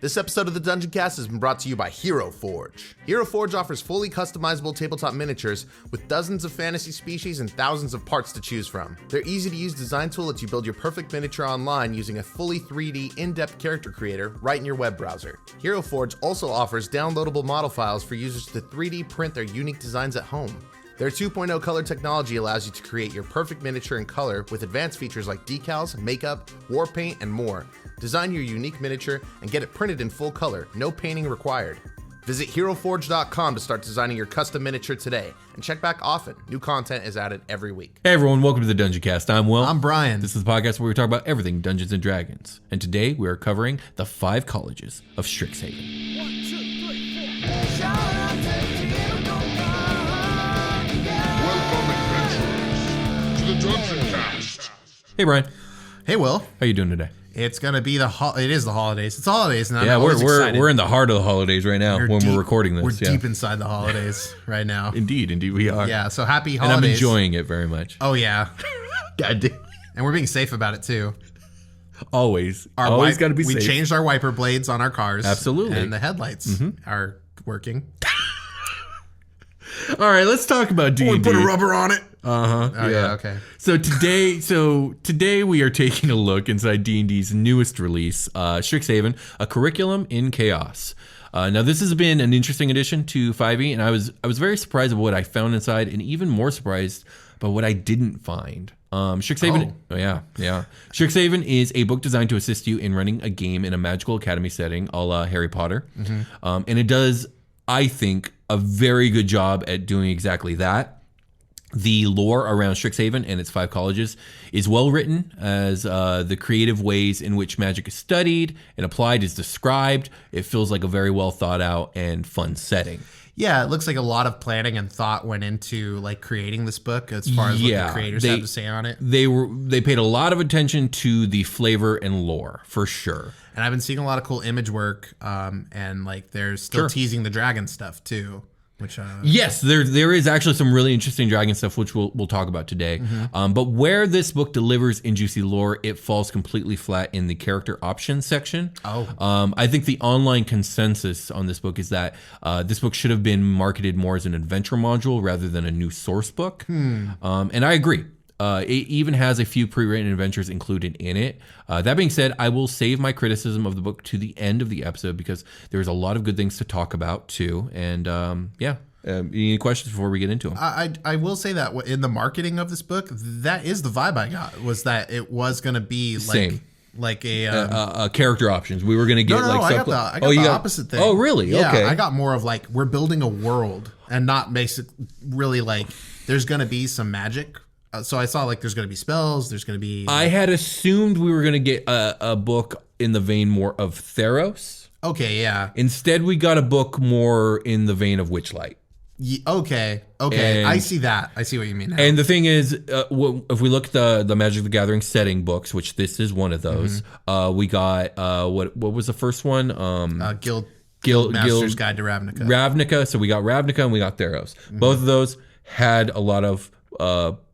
This episode of the Dungeoncast has been brought to you by Hero Forge. Hero Forge offers fully customizable tabletop miniatures with dozens of fantasy species and thousands of parts to choose from. Their easy-to-use design tool lets you build your perfect miniature online using a fully 3D in-depth character creator right in your web browser. Hero Forge also offers downloadable model files for users to 3D print their unique designs at home. Their 2.0 color technology allows you to create your perfect miniature in color with advanced features like decals, makeup, war paint, and more. Design your unique miniature and get it printed in full color, no painting required. Visit HeroForge.com to start designing your custom miniature today, and check back often. New content is added every week. Hey everyone, welcome to the Dungeoncast. I'm Will. I'm Brian. This is the podcast where we talk about everything Dungeons and Dragons. And today we are covering the 5 colleges of Strixhaven. 1, 2, 3, 4. Shout out to Welcome, adventurers, to the Dungeoncast. Hey Brian, Hey Will. how you doing today? It's gonna be it is the holidays. It's holidays now. Yeah, we're in the heart of the holidays right now we're recording this. We're yeah. deep inside the holidays right now. Indeed we are. Yeah, so happy And holidays. I'm enjoying it very much. Oh yeah. God damn. And we're being safe about it too. Always got to be safe. We changed our wiper blades on our cars. Absolutely. And the headlights are working. All right, let's talk about D&D. Put a rubber on it. Uh-huh. Oh, yeah, okay. So today we are taking a look inside D&D's newest release, Strixhaven, a curriculum in chaos. Now this has been an interesting addition to 5e, and I was very surprised at what I found inside, and even more surprised by what I didn't find. Strixhaven, Strixhaven is a book designed to assist you in running a game in a magical academy setting, a la Harry Potter, and it does, I think, a very good job at doing exactly that. The lore around Strixhaven and its 5 colleges is well written, as the creative ways in which magic is studied and applied is described. It feels like a very well thought out and fun setting. Yeah, it looks like a lot of planning and thought went into like creating this book as far as what the creators have to say on it. They paid a lot of attention to the flavor and lore, for sure. And I've been seeing a lot of cool image work, and like they're still teasing the dragon stuff too. Which, yes, there is actually some really interesting dragon stuff, which we'll talk about today. But where this book delivers in juicy lore, it falls completely flat in the character options section. I think the online consensus on this book is that this book should have been marketed more as an adventure module rather than a new source book. And I agree. It even has a few pre-written adventures included in it. That being said, I will save my criticism of the book to the end of the episode because there's a lot of good things to talk about too. And any questions before we get into them? I will say that in the marketing of this book, that is the vibe I got, was that it was going to be like... Same. Like a character options. We were going to get I got the opposite thing. Oh, really? Yeah, okay. I got more of like, we're building a world and not really like there's going to be some magic. So I saw like there's going to be spells, there's going to be... I had assumed we were going to get a book in the vein more of Theros. Okay, yeah. Instead, we got a book more in the vein of Witchlight. Okay. I see that. I see what you mean now. And the thing is, if we look at the Magic the Gathering setting books, which this is one of those, we got, what was the first one? Guild Master's Guide to Ravnica. Ravnica. So we got Ravnica and we got Theros. Both of those had a lot of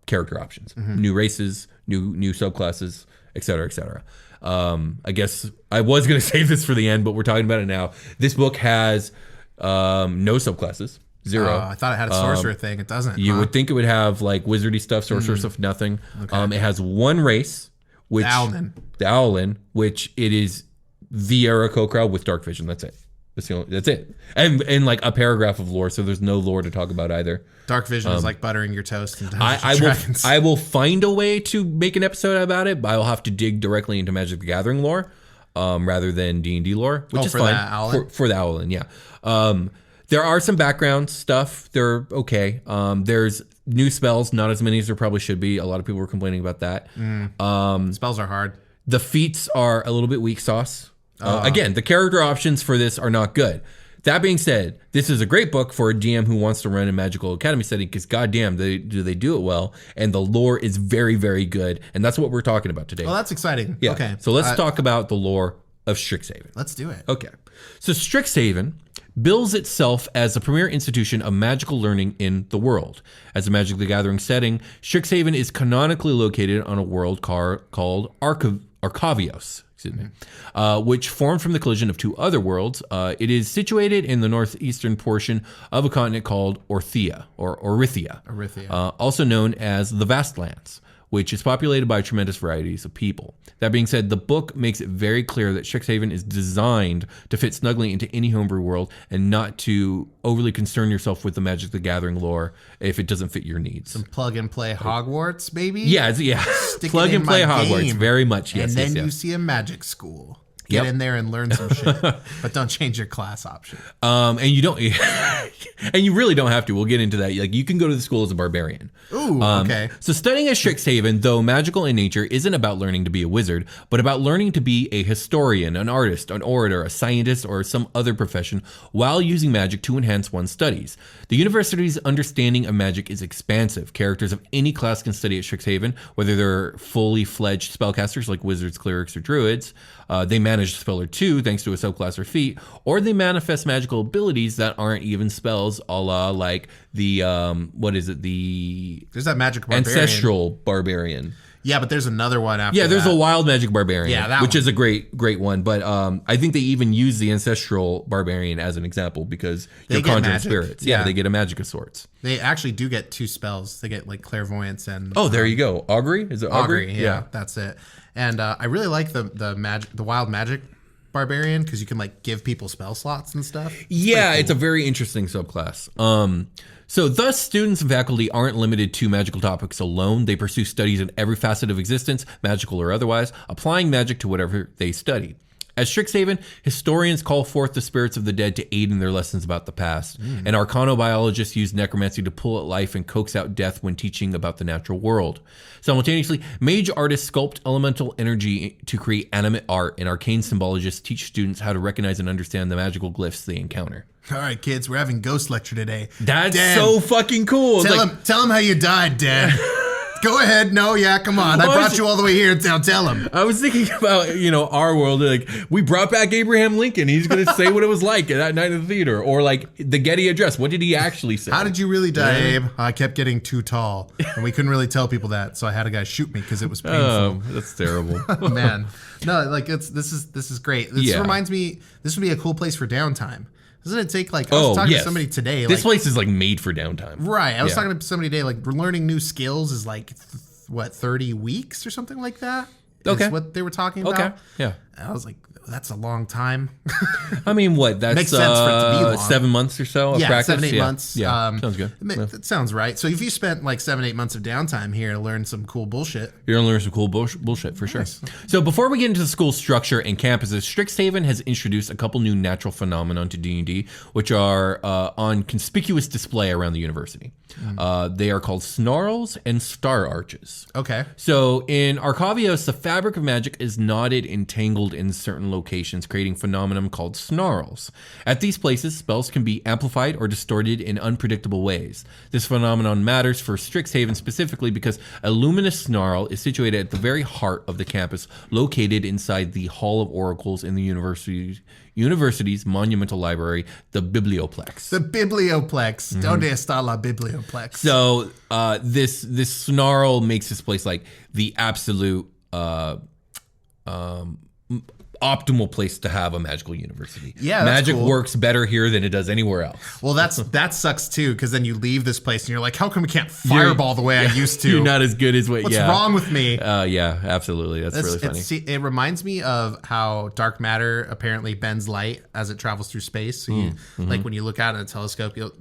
character options, new races, new subclasses, et cetera, et cetera. I guess I was going to save this for the end, but we're talking about it now. This book has no subclasses, 0. I thought it had a sorcerer thing. It doesn't. You would think it would have like wizardy stuff, sorcerer stuff, nothing. Okay. It has one race, which the Owlin, which it is the Aarakocra with dark vision. That's it. That's it. And like a paragraph of lore, so there's no lore to talk about either. Dark vision is like buttering your toast. And Dragons. I will find a way to make an episode about it, but I will have to dig directly into Magic the Gathering lore rather than D&D lore, which is fine. For the Owlin, yeah. There are some background stuff. They're okay. There's new spells, not as many as there probably should be. A lot of people were complaining about that. Spells are hard. The feats are a little bit weak sauce. Again, the character options for this are not good. That being said, this is a great book for a DM who wants to run a magical academy setting because goddamn, they do it well. And the lore is very, very good. And that's what we're talking about today. Well, that's exciting. Yeah. Okay. So let's talk about the lore of Strixhaven. Let's do it. Okay. So Strixhaven bills itself as the premier institution of magical learning in the world. As a Magic the Gathering setting, Strixhaven is canonically located on a world called Arcavios. which formed from the collision of two other worlds. It is situated in the northeastern portion of a continent called Orthia, or Orithia, also known as the Vast Lands, which is populated by tremendous varieties of people. That being said, the book makes it very clear that Strixhaven is designed to fit snugly into any homebrew world and not to overly concern yourself with the Magic the Gathering lore if it doesn't fit your needs. Some plug and play Hogwarts, baby. Yeah. Plug and play Hogwarts, game. very much. Yes, and then you see a magic school. Get in there and learn some shit, but don't change your class option. And you don't, and you really don't have to. We'll get into that. Like, you can go to the school as a barbarian. Ooh, okay. So studying at Strixhaven, though magical in nature, isn't about learning to be a wizard, but about learning to be a historian, an artist, an orator, a scientist, or some other profession while using magic to enhance one's studies. The university's understanding of magic is expansive. Characters of any class can study at Strixhaven, whether they're fully fledged spellcasters like wizards, clerics, or druids. They manage a spell or two thanks to a subclass or feat, or they manifest magical abilities that aren't even spells, a la like the there's that magic barbarian. Ancestral barbarian. Yeah, but there's another one after Yeah, there's that. a wild magic barbarian, which one. is a great one. But I think they even use the ancestral barbarian as an example because They you're get conjuring magic. spirits. Yeah. They get a magic of sorts. They actually do get two spells. They get like clairvoyance and Oh, there you go. Augury? Is it augury? Yeah, that's it. And I really like the wild magic barbarian because you can like give people spell slots and stuff. It's a very interesting subclass. So thus, students and faculty aren't limited to magical topics alone. They pursue studies in every facet of existence, magical or otherwise, applying magic to whatever they study. At Strixhaven, historians call forth the spirits of the dead to aid in their lessons about the past, and arcanobiologists use necromancy to pull at life and coax out death when teaching about the natural world. Simultaneously, mage artists sculpt elemental energy to create animate art, and arcane symbologists teach students how to recognize and understand the magical glyphs they encounter. All right, kids, we're having ghost lecture today. That's Dan, so fucking cool. Tell him how you died, Dan. Go ahead. No, yeah, come on. I brought you all the way here. Now tell him. I was thinking about, our world. Like, we brought back Abraham Lincoln. He's going to say what it was like at that night in the theater. Or like the Getty Address. What did he actually say? How did you really die, Abe? I kept getting too tall. And we couldn't really tell people that. So I had a guy shoot me because it was painful. Oh, that's terrible. Man. No, like this is great. This reminds me, this would be a cool place for downtime. Doesn't it take like, I was talking to somebody today. This place is like made for downtime. Right. I was talking to somebody today, like learning new skills is like, 30 weeks or something like that? Okay. Is what they were talking about. Okay. Yeah. And I was like, that's a long time. I mean, what? That's Makes sense for it to be long. 7 months or so of practice? 7-8 months. Yeah, sounds good. That sounds right. So if you spent like 7-8 months of downtime here to learn some cool bullshit. You're going to learn some cool bullshit for sure. So before we get into the school structure and campuses, Strixhaven has introduced a couple new natural phenomenon to D&D, which are on conspicuous display around the university. They are called snarls and star arches. Okay. So in Arcavios, the fabric of magic is knotted and tangled in certain locations, creating phenomenon called snarls. At these places, spells can be amplified or distorted in unpredictable ways. This phenomenon matters for Strixhaven specifically because a luminous snarl is situated at the very heart of the campus, located inside the Hall of Oracles in the university's monumental library, the Biblioplex. The Biblioplex. Donde está la Biblioplex? So this snarl makes this place like the absolute optimal place to have a magical university. Yeah, that's magic cool. works better here than it does anywhere else. Well, that sucks too, because then you leave this place and you're like, how come we can't fireball the way I used to? You're not as good as What's wrong with me? Yeah, absolutely. That's really funny. It reminds me of how dark matter apparently bends light as it travels through space. So you, like when you look out at a telescope, you'll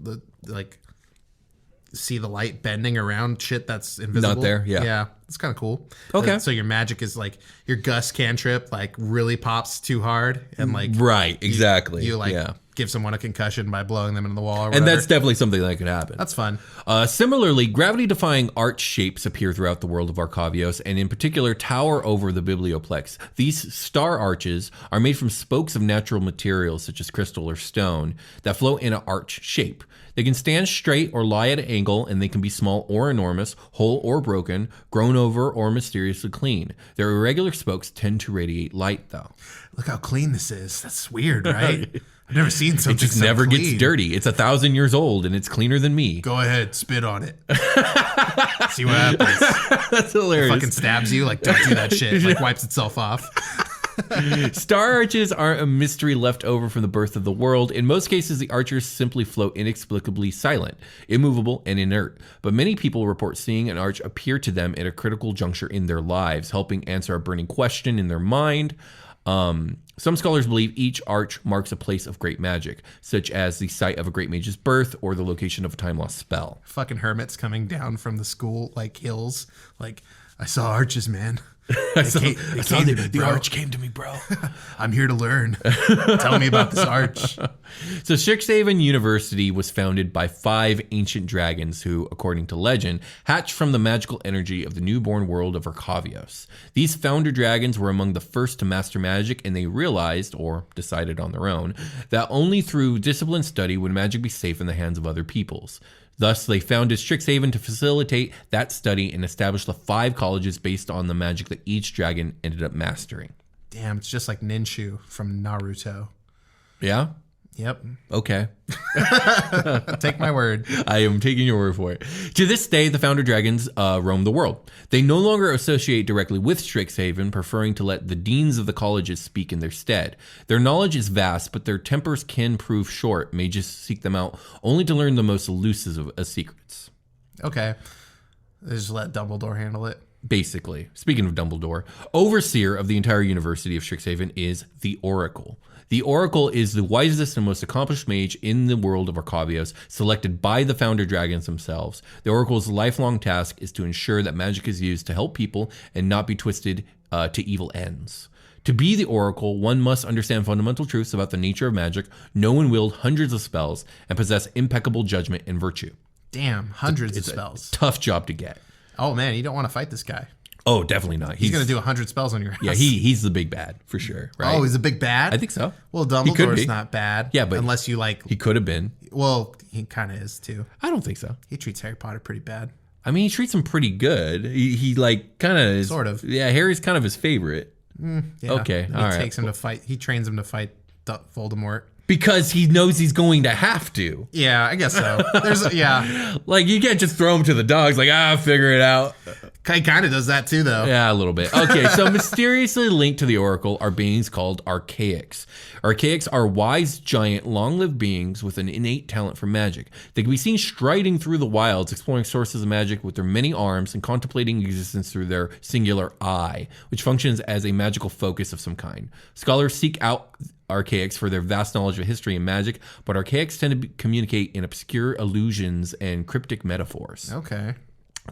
see the light bending around shit that's invisible. Not there, yeah. Yeah, it's kind of cool. Okay. So your magic is like, your Gus cantrip like really pops too hard and like... Right, exactly. You give someone a concussion by blowing them into the wall or whatever. And that's definitely something that could happen. That's fun. Similarly, gravity-defying arch shapes appear throughout the world of Arcavios, and in particular tower over the Biblioplex. These star arches are made from spokes of natural materials such as crystal or stone that flow in an arch shape. They can stand straight or lie at an angle, and they can be small or enormous, whole or broken, grown over or mysteriously clean. Their irregular spokes tend to radiate light, though. Look how clean this is. That's weird, right? I've never seen something It just so never clean. gets dirty. It's 1,000 years old, and it's cleaner than me. Go ahead, spit on it. See what happens. That's hilarious. Fucking stabs you. Like, don't do that shit. Like, wipes itself off. Star arches are a mystery left over from the birth of the world. In most cases, the archers simply float inexplicably silent, immovable, and inert. But many people report seeing an arch appear to them at a critical juncture in their lives, helping answer a burning question in their mind. Some scholars believe each arch marks a place of great magic, such as the site of a great mage's birth or the location of a time-lost spell. Fucking hermits coming down from the school, like hills. Like, I saw arches, man. The arch came to me, bro. I'm here to learn. Tell me about this arch. So Strixhaven University was founded by 5 ancient dragons who, according to legend, hatched from the magical energy of the newborn world of Arcavios. These founder dragons were among the first to master magic, and they realized, or decided on their own, that only through disciplined study would magic be safe in the hands of other peoples. Thus, they founded Strixhaven to facilitate that study and establish the 5 colleges based on the magic that each dragon ended up mastering. Damn, it's just like Ninshu from Naruto. Yeah? Yep. Okay. Take my word. I am taking your word for it. To this day, the founder dragons roam the world. They no longer associate directly with Strixhaven, preferring to let the deans of the colleges speak in their stead. Their knowledge is vast, but their tempers can prove short. Mages seek them out only to learn the most elusive of secrets. Okay. Just let Dumbledore handle it. Basically. Speaking of Dumbledore, overseer of the entire University of Strixhaven is the Oracle. The Oracle is the wisest and most accomplished mage in the world of Arcavios, selected by the founder dragons themselves. The Oracle's lifelong task is to ensure that magic is used to help people and not be twisted to evil ends. To be the Oracle, one must understand fundamental truths about the nature of magic, know and wield hundreds of spells, and possess impeccable judgment and virtue. Damn, hundreds of spells. Tough job to get. Oh man, you don't want to fight this guy. Oh, definitely not. He's going to do 100 spells on your ass. Yeah, he's the big bad for sure, right? Oh, he's a big bad? I think so. Well, He could Dumbledore's be. not bad. Yeah, but unless you like... He could have been. Well, he kind of is too. I don't think so. He treats Harry Potter pretty bad. I mean, he treats him pretty good. He like kind of is. Sort of. Yeah, Harry's kind of his favorite. Yeah. Okay, He all right. takes him to fight. He trains him to fight Voldemort. Because he knows he's going to have to. Yeah, I guess so. Yeah. Like, you can't just throw him to the dogs like, figure it out. He kind of does that too, though. Yeah, a little bit. Okay, so mysteriously linked to the Oracle are beings called archaics. Archaics are wise, giant, long-lived beings with an innate talent for magic. They can be seen striding through the wilds, exploring sources of magic with their many arms and contemplating existence through their singular eye, which functions as a magical focus of some kind. Scholars seek out archaics for their vast knowledge of history and magic, but archaics tend to communicate in obscure allusions and cryptic metaphors. Okay.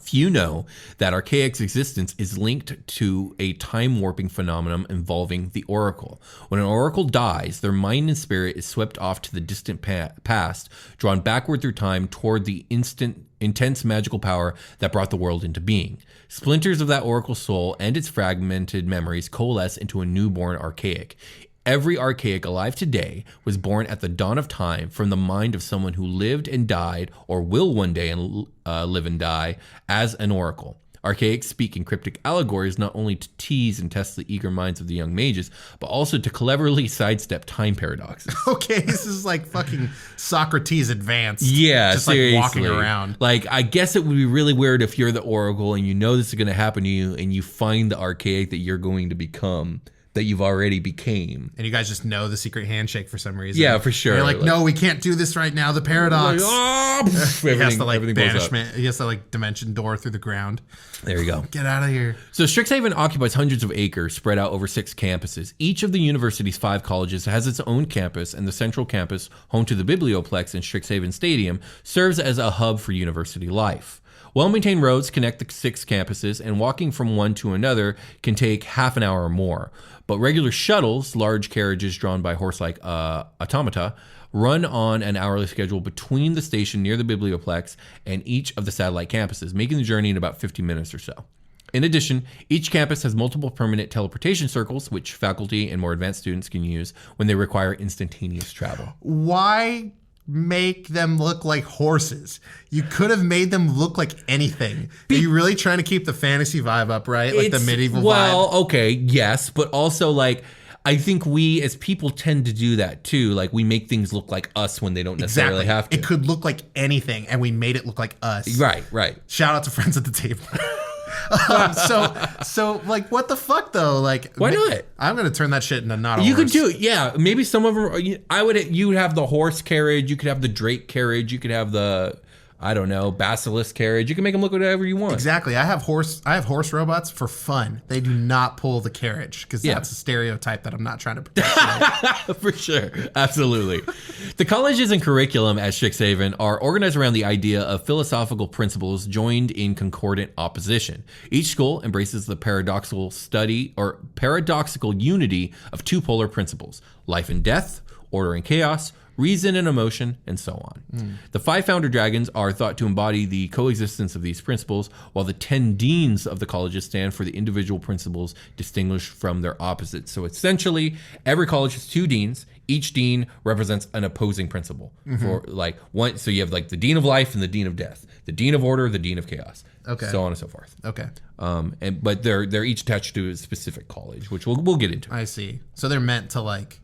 Few know that archaics' existence is linked to a time-warping phenomenon involving the Oracle. When an Oracle dies, their mind and spirit is swept off to the distant past, drawn backward through time toward the intense magical power that brought the world into being. Splinters of that Oracle soul and its fragmented memories coalesce into a newborn archaic. Every archaic alive today was born at the dawn of time from the mind of someone who lived and died, or will one day live and die, as an oracle. Archaics speak in cryptic allegories not only to tease and test the eager minds of the young mages, but also to cleverly sidestep time paradoxes. Okay, this is like fucking Socrates advanced. Yeah, just seriously. like walking around. Like, I guess it would be really weird if you're the oracle and you know this is going to happen to you and you find the archaic that you're going to become, that you've already became. And you guys just know the secret handshake for some reason. Yeah, for sure. And you're like, no, we can't do this right now. The paradox. He He has to like banishment. He has to like dimension door through the ground. There you go. Get out of here. So Strixhaven occupies hundreds of acres spread out over 6 campuses. Each of the university's 5 colleges has its own campus, and the central campus, home to the Biblioplex and Strixhaven Stadium, serves as a hub for university life. Well-maintained roads connect the 6 campuses, and walking from one to another can take half an hour or more. But regular shuttles, large carriages drawn by horse-like automata, run on an hourly schedule between the station near the Biblioplex and each of the satellite campuses, making the journey in about 50 minutes or so. In addition, each campus has multiple permanent teleportation circles, which faculty and more advanced students can use when they require instantaneous travel. Why make them look like horses? You could have made them look like anything. Are you really trying to keep the fantasy vibe up, right? Like the medieval vibe? Well, okay, yes, but also like I think we as people tend to do that too. Like we make things look like us when they don't necessarily have to. It could look like anything, and we made it look like us. Right. Shout out to Friends at the Table. So like, what the fuck though? Like, Why not? I'm gonna turn that shit into not a You horse. could do it, yeah. Maybe some of them. You would have the horse carriage. You could have the drake carriage. You could have the, I don't know, basilisk carriage. You can make them look whatever you want. Exactly. I have horse robots for fun. They do not pull the carriage because Yeah. that's a stereotype that I'm not trying to perpetuate. For sure. Absolutely. The colleges and curriculum at Strixhaven are organized around the idea of philosophical principles joined in concordant opposition. Each school embraces the paradoxical unity of two polar principles: life and death, order and chaos, reason and emotion, and so on. The 5 founder dragons are thought to embody the coexistence of these principles, while the 10 deans of the colleges stand for the individual principles distinguished from their opposites. So essentially, every college has 2 deans. Each dean represents an opposing principle. For like one, so you have like the dean of life and the dean of death, the dean of order, the dean of chaos, Okay. so on and so forth. Okay. But they're each attached to a specific college, which we'll get into. I see. So they're meant to like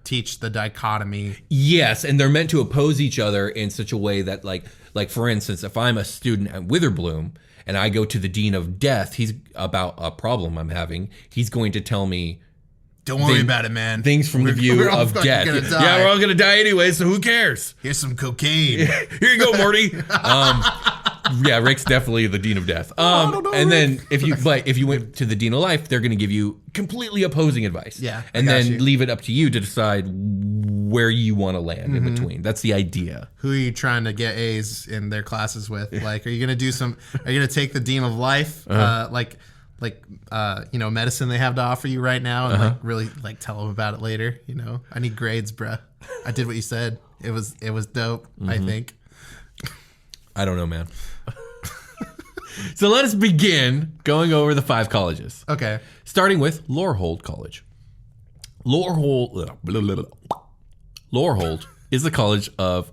teach the dichotomy. Yes, and they're meant to oppose each other in such a way that, like for instance, if I'm a student at Witherbloom and I go to the dean of death, he's about a problem I'm having. He's going to tell me, Don't worry about it, man. things from the view we're all of fucking death. gonna die. Yeah, we're all gonna die anyway, so who cares? Here's some cocaine. Here you go, Morty. Yeah, Rick's definitely the dean of death. I don't know, And Rick. then if you went to the dean of life, they're going to give you completely opposing advice. Yeah, I and got then you. leave it up to you to decide where you want to land in between. That's the idea. Who are you trying to get A's in their classes with? Like, are you gonna do some? Are you gonna take the dean of life, medicine they have to offer you right now, and like really like tell them about it later? You know, I need grades, bruh. I did what you said. It was dope. I think. I don't know, man. So let us begin going over the 5 colleges. Okay. Starting with Lorehold College. Lorehold is the College of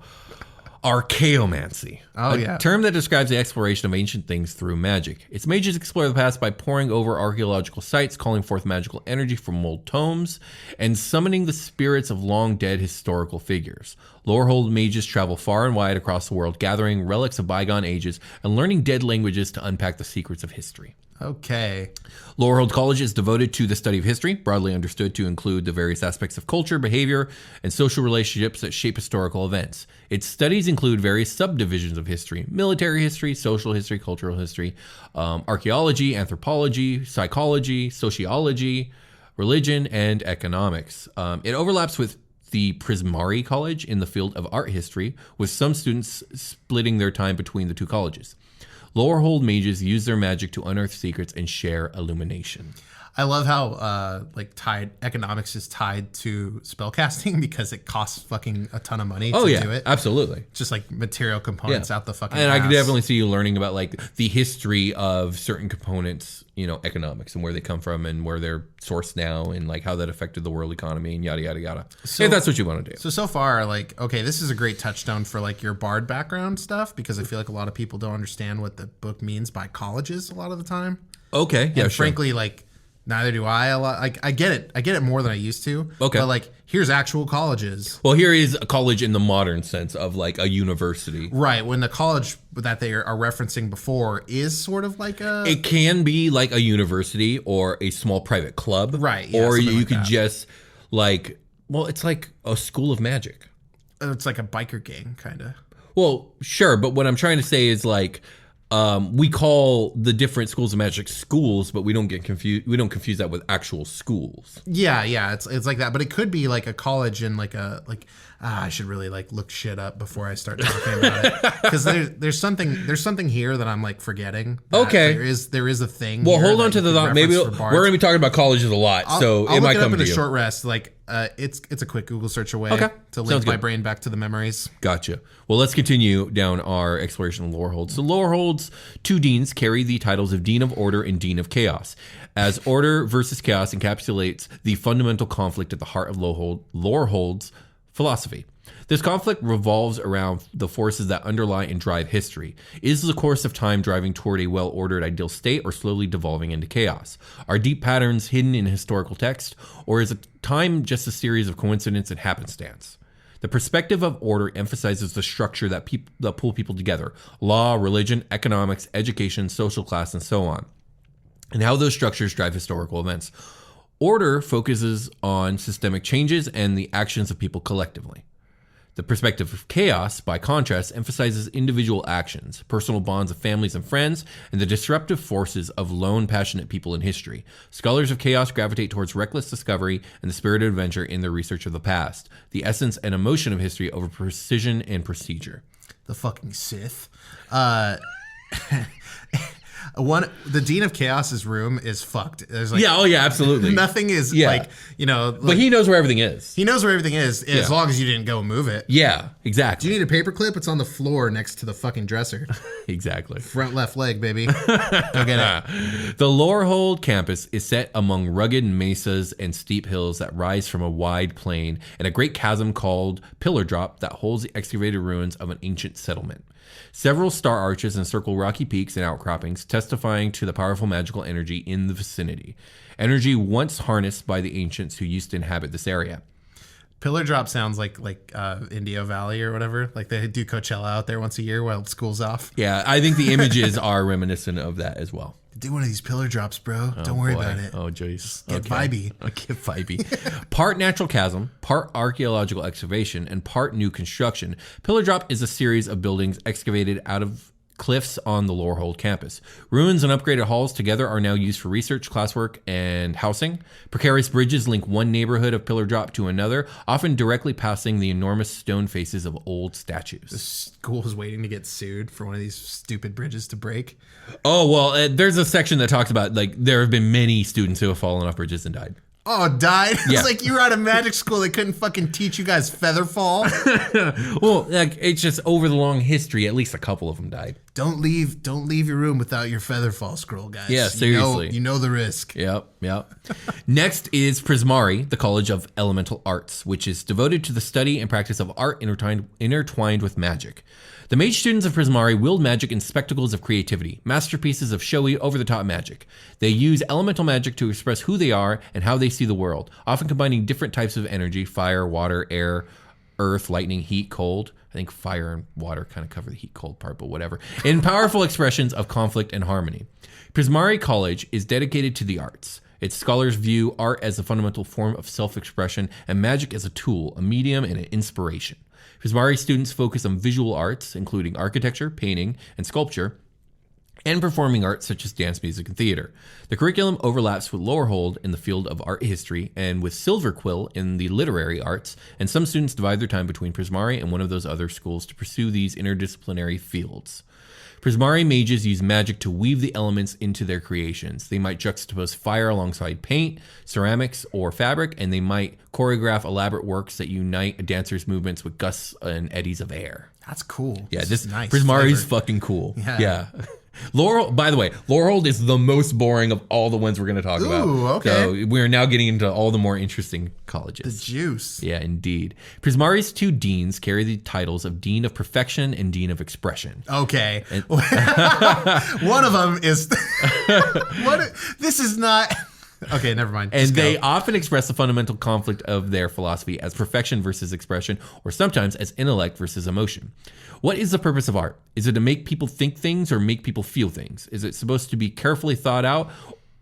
Archaeomancy, a term that describes the exploration of ancient things through magic. Its mages explore the past by poring over archaeological sites, calling forth magical energy from old tomes, and summoning the spirits of long-dead historical figures. Lorehold mages travel far and wide across the world, gathering relics of bygone ages and learning dead languages to unpack the secrets of history. Okay. Lorehold College is devoted to the study of history, broadly understood to include the various aspects of culture, behavior, and social relationships that shape historical events. Its studies include various subdivisions of history: military history, social history, cultural history, archaeology, anthropology, psychology, sociology, religion, and economics. It overlaps with the Prismari College in the field of art history, with some students splitting their time between the 2 colleges. Lorehold mages use their magic to unearth secrets and share illumination. I love how economics is tied to spellcasting because it costs fucking a ton of money to do it. Absolutely. Just like material components out the fucking And I could ass. definitely see you learning about like the history of certain components, economics, and where they come from and where they're sourced now, and like how that affected the world economy and yada yada yada. So- if that's what you want to do. So far, like, okay, this is a great touchstone for like your bard background stuff because I feel like a lot of people don't understand what the book means by colleges a lot of the time. Okay. Yeah. And Sure. frankly, like, neither do I a lot. Like, I get it. I get it more than I used to. Okay. But like, here's actual colleges. Well, here is a college in the modern sense of like a university. Right. When the college that they are referencing before is sort of like a. It can be like a university or a small private club. Right, yeah, or something you like could that. just like, well, it's like a school of magic. It's like a biker gang, kind of. Well, sure, but what I'm trying to say is like we call the different schools of magic schools, but we don't get confused. We don't confuse that with actual schools. Yeah, it's like that, but it could be like a college and like a I should really like look shit up before I start talking about it because there's something here that I'm like forgetting. Okay. there is a thing. Well, here hold that on to you the can thought. Maybe we're reference for bards. going to be talking about colleges a lot, so I'll it might look it come up to in a you. short rest. Like it's a quick Google search away Okay. to Sounds link my good. brain back to the memories. Gotcha. Well, let's continue down our exploration of Lorehold. So Lorehold's 2 deans carry the titles of Dean of Order and Dean of Chaos, as order versus chaos encapsulates the fundamental conflict at the heart of Lorehold's philosophy. This conflict revolves around the forces that underlie and drive history. Is the course of time driving toward a well-ordered ideal state or slowly devolving into chaos? Are deep patterns hidden in historical text, or is time just a series of coincidence and happenstance? The perspective of order emphasizes the structure that pull people together: law, religion, economics, education, social class, and so on. and how those structures drive historical events. Order focuses on systemic changes and the actions of people collectively. The perspective of chaos, by contrast, emphasizes individual actions, personal bonds of families and friends, and the disruptive forces of lone, passionate people in history. Scholars of chaos gravitate towards reckless discovery and the spirit of adventure in their research of the past, the essence and emotion of history over precision and procedure. The fucking Sith. The Dean of Chaos's room is fucked. There's like Absolutely. nothing is But he knows where everything is. he knows where everything is as long as you didn't go move it. Yeah, Do exactly. you need a paperclip? It's on the floor next to the fucking dresser. Exactly. Front left leg, baby. Go get it. The Lorehold campus is set among rugged mesas and steep hills that rise from a wide plain and a great chasm called Pillar Drop that holds the excavated ruins of an ancient settlement. Several star arches encircle rocky peaks and outcroppings, testifying to the powerful magical energy in the vicinity. Energy once harnessed by the ancients who used to inhabit this area. Pillar Drop sounds like Indio Valley or whatever. Like they do Coachella out there once a year while school's off. Yeah, I think the images are reminiscent of that as well. Do one of these pillar drops, bro. Don't worry about it. Oh, jeez. Get vibey. Get vibey. Part natural chasm, part archaeological excavation, and part new construction, Pillar Drop is a series of buildings excavated out of cliffs on the Lorehold campus. Ruins and upgraded halls together are now used for research, classwork, and housing. Precarious bridges link one neighborhood of Pillar Drop to another, often directly passing the enormous stone faces of old statues. School is waiting to get sued for one of these stupid bridges to break. Oh, well, there's a section that talks about, like, there have been many students who have fallen off bridges and died. Oh, died? Yeah. It's like you were at a magic school. They couldn't fucking teach you guys featherfall. Well, like, it's just over the long history, at least a couple of them died. Don't leave your room without your featherfall scroll, guys. Yeah, seriously. You know the risk. Yep. Next is Prismari, the College of Elemental Arts, which is devoted to the study and practice of art intertwined with magic. The mage students of Prismari wield magic in spectacles of creativity, masterpieces of showy, over-the-top magic. They use elemental magic to express who they are and how they see the world, often combining different types of energy: fire, water, air, earth, lightning, heat, cold. I think fire and water kind of cover the heat, cold part, but whatever. In powerful expressions of conflict and harmony. Prismari College is dedicated to the arts. Its scholars view art as a fundamental form of self-expression and magic as a tool, a medium, and an inspiration. Prismari students focus on visual arts, including architecture, painting, and sculpture, and performing arts such as dance, music, and theater. The curriculum overlaps with Lorehold in the field of art history and with Silverquill in the literary arts, and some students divide their time between Prismari and one of those other schools to pursue these interdisciplinary fields. Prismari mages use magic to weave the elements into their creations. They might juxtapose fire alongside paint, ceramics, or fabric, and they might choreograph elaborate works that unite a dancer's movements with gusts and eddies of air. That's cool. Yeah, this is nice. Prismari's flavor. fucking cool. Yeah. Lorehold, by the way, Lorehold is the most boring of all the ones we're going to talk about. Ooh, okay. So we're now getting into all the more interesting colleges. The juice. Yeah, indeed. Prismari's two deans carry the titles of Dean of Perfection and Dean of Expression. Okay. One of them is. This is not. Okay, never mind. And Just they go. often express the fundamental conflict of their philosophy as perfection versus expression, or sometimes as intellect versus emotion. What is the purpose of art? Is it to make people think things or make people feel things? Is it supposed to be carefully thought out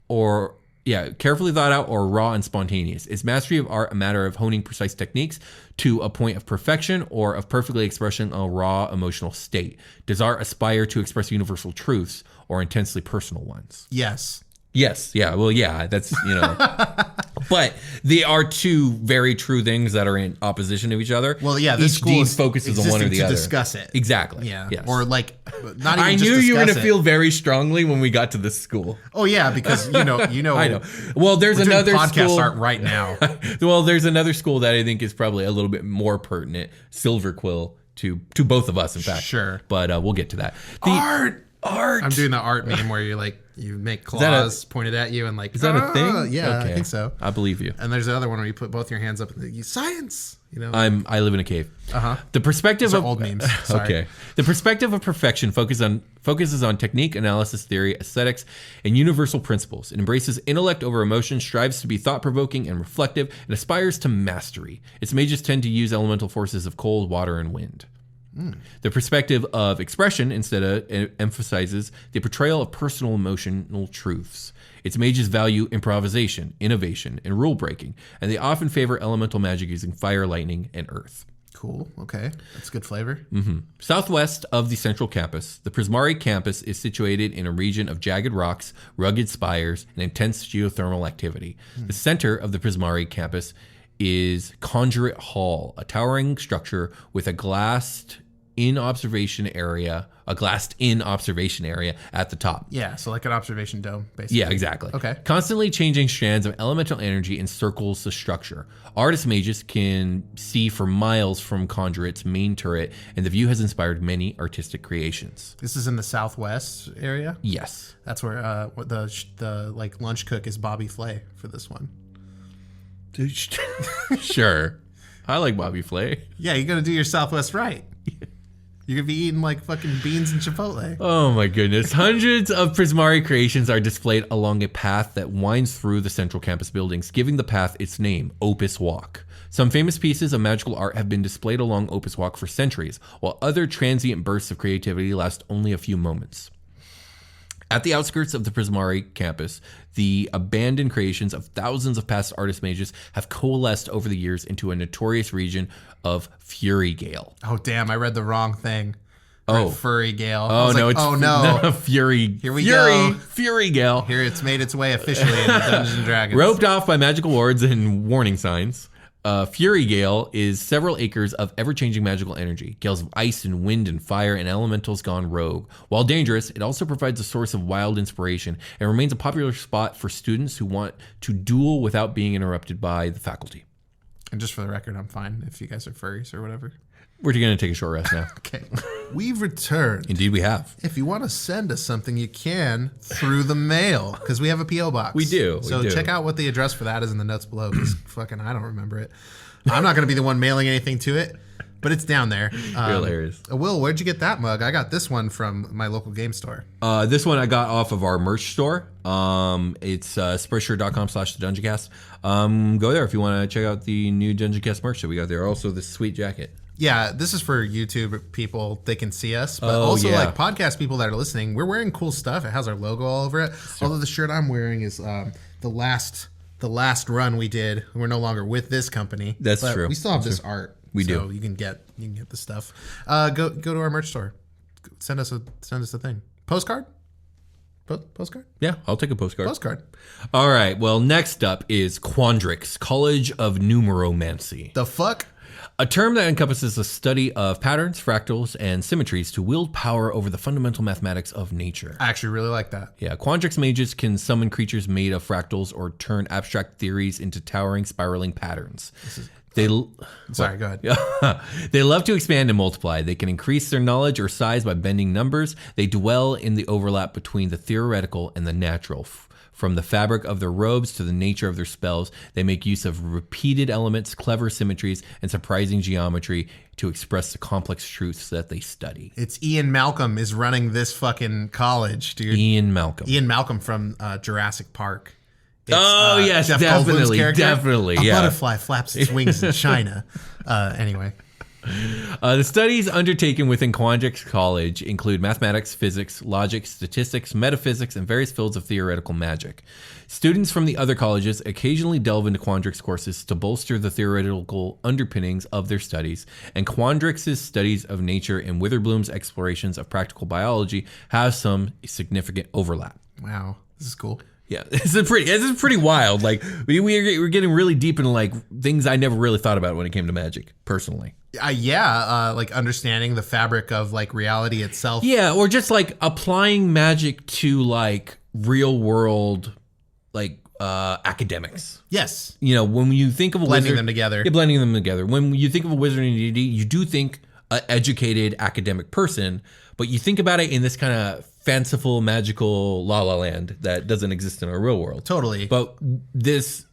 or raw and spontaneous? Is mastery of art a matter of honing precise techniques to a point of perfection or of perfectly expressing a raw emotional state? Does art aspire to express universal truths or intensely personal ones? Yes. Yes. Yeah. Well, yeah, that's, but they are two very true things that are in opposition to each other. Well, yeah, this each school dean is focuses on one or the to other. discuss it. Exactly. Yeah. Yes. Or like, not even I just knew you were going to discuss it. feel very strongly when we got to this school. Oh yeah, because you know. I know. Well, there's we're doing another podcast school. art right now. Well, there's another school that I think is probably a little bit more pertinent, Silverquill, to both of us, in fact. Sure. But we'll get to that. Art. I'm doing the art meme where you make claws pointed at you and like. Is that a thing? Yeah, Okay. I think so. I believe you. And there's another one where you put both your hands up and science. I live in a cave. The perspective Those of are old memes. Sorry. Okay. The perspective of perfection focuses on technique, analysis, theory, aesthetics, and universal principles. It embraces intellect over emotion, strives to be thought-provoking and reflective, and aspires to mastery. Its mages tend to use elemental forces of cold, water, and wind. The perspective of expression instead of emphasizes the portrayal of personal emotional truths. Its mages value improvisation, innovation, and rule breaking, and they often favor elemental magic using fire, lightning, and earth. Cool. Okay. That's good flavor. Southwest of the central campus, the Prismari campus is situated in a region of jagged rocks, rugged spires, and intense geothermal activity. The center of the Prismari campus is Quandrix Hall, a towering structure with a glassed-in observation area at the top. Yeah. So like an observation dome, basically. Yeah, exactly. Okay. Constantly changing strands of elemental energy encircles the structure. Artist mages can see for miles from Quandrix's main turret, and the view has inspired many artistic creations. This is in the southwest area. Yes. That's where the like lunch cook is Bobby Flay for this one. Sure. I like Bobby Flay. Yeah, you got to do your Southwest right. You're going to be eating like fucking beans and Chipotle. Oh my goodness. Hundreds of Prismari creations are displayed along a path that winds through the central campus buildings, giving the path its name, Opus Walk. Some famous pieces of magical art have been displayed along Opus Walk for centuries, while other transient bursts of creativity last only a few moments. At the outskirts of the Prismari campus, the abandoned creations of thousands of past artist mages have coalesced over the years into a notorious region of Fury Gale. Oh, damn. I read the wrong thing. Oh. Furry Gale. Oh, no. It's no. Fury. Here we go. Fury Gale. Here it's made its way officially into Dungeons and Dragons. Roped off by magical wards and warning signs. Fury Gale is several acres of ever-changing magical energy, gales of ice and wind and fire, and elementals gone rogue. While dangerous, it also provides a source of wild inspiration and remains a popular spot for students who want to duel without being interrupted by the faculty. And just for the record, I'm fine if you guys are furries or whatever. We're going to take a short rest now. Okay. We've returned. Indeed, we have. If you want to send us something, you can through the mail because we have a P.O. box. We do. So check out what the address for that is in the notes below because fucking I don't remember it. I'm not going to be the one mailing anything to it, but it's down there. You're hilarious. Will, where'd you get that mug? I got this one from my local game store. This one I got off of our merch store. It's spreadshirt.com/the Dungeoncast. Go there if you want to check out the new Dungeoncast merch that we got there. Also, this sweet jacket. Yeah, this is for YouTube people. They can see us. But also, like, podcast people that are listening, we're wearing cool stuff. It has our logo all over it. Although the shirt I'm wearing is the last run we did. We're no longer with this company. That's but true. We still have this art. We do. So you can get the stuff. Go to our merch store. Send us a thing. Postcard? Postcard? Yeah, I'll take a postcard. Postcard. All right. Well, next up is Quandrix College of Numeromancy. The fuck? A term that encompasses the study of patterns, fractals, and symmetries to wield power over the fundamental mathematics of nature. I actually really like that. Yeah, Quandrix mages can summon creatures made of fractals or turn abstract theories into towering, spiraling patterns. Sorry, go ahead. They love to expand and multiply. They can increase their knowledge or size by bending numbers. They dwell in the overlap between the theoretical and the natural. From the fabric of their robes to the nature of their spells, they make use of repeated elements, clever symmetries, and surprising geometry to express the complex truths that they study. It's Ian Malcolm is running this fucking college, dude. Ian Malcolm from Jurassic Park. It's, yes, Jeff Goldblum's character. definitely. A Yeah. butterfly flaps its wings in China. Anyway. The studies undertaken within Quandrix College include mathematics, physics, logic, statistics, metaphysics, and various fields of theoretical magic. Students from the other colleges occasionally delve into Quandrix courses to bolster the theoretical underpinnings of their studies, and Quandrix's studies of nature and Witherbloom's explorations of practical biology have some significant overlap. Wow, this is cool. Yeah, this is pretty wild. Like we're getting really deep into like things I never really thought about when it came to magic, personally. Like understanding the fabric of like reality itself. Yeah, or just like applying magic to like real world, like academics. Yes. You know, when you think of a blending wizard, them together. Yeah, blending them together. When you think of a wizard in D&D, you do think an educated academic person, but you think about it in this kind of fanciful, magical la la land that doesn't exist in our real world. Totally. But this,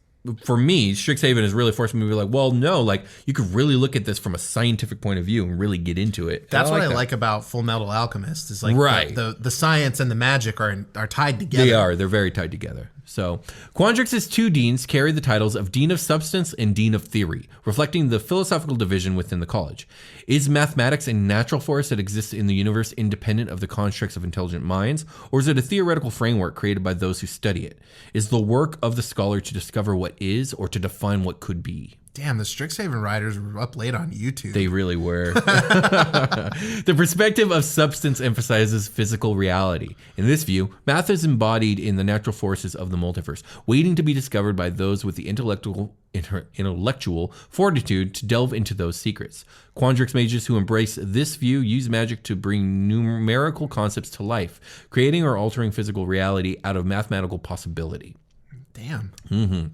for me, Strixhaven has really forced me to be like, well, no, like you could really look at this from a scientific point of view and really get into it. That's what I like about Full Metal Alchemist is like right. the science and the magic are tied together. They're very tied together. So, Quandrix's 2 deans carry the titles of Dean of Substance and Dean of Theory, reflecting the philosophical division within the college. Is mathematics a natural force that exists in the universe independent of the constructs of intelligent minds, or is it a theoretical framework created by those who study it? Is the work of the scholar to discover what is or to define what could be? Damn, the Strixhaven writers were up late on YouTube. They really were. The perspective of substance emphasizes physical reality. In this view, math is embodied in the natural forces of the multiverse, waiting to be discovered by those with the intellectual fortitude to delve into those secrets. Quandrix mages who embrace this view use magic to bring numerical concepts to life, creating or altering physical reality out of mathematical possibility. Damn. Mm-hmm.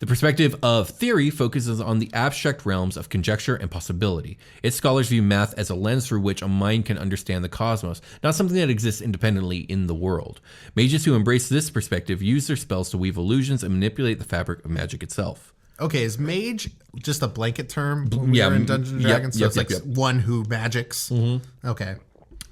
The perspective of theory focuses on the abstract realms of conjecture and possibility. Its scholars view math as a lens through which a mind can understand the cosmos, not something that exists independently in the world. Mages who embrace this perspective use their spells to weave illusions and manipulate the fabric of magic itself. Okay, is mage just a blanket term when we were in Dungeons and Dragons? So it's like one who magics? Mm-hmm. Okay.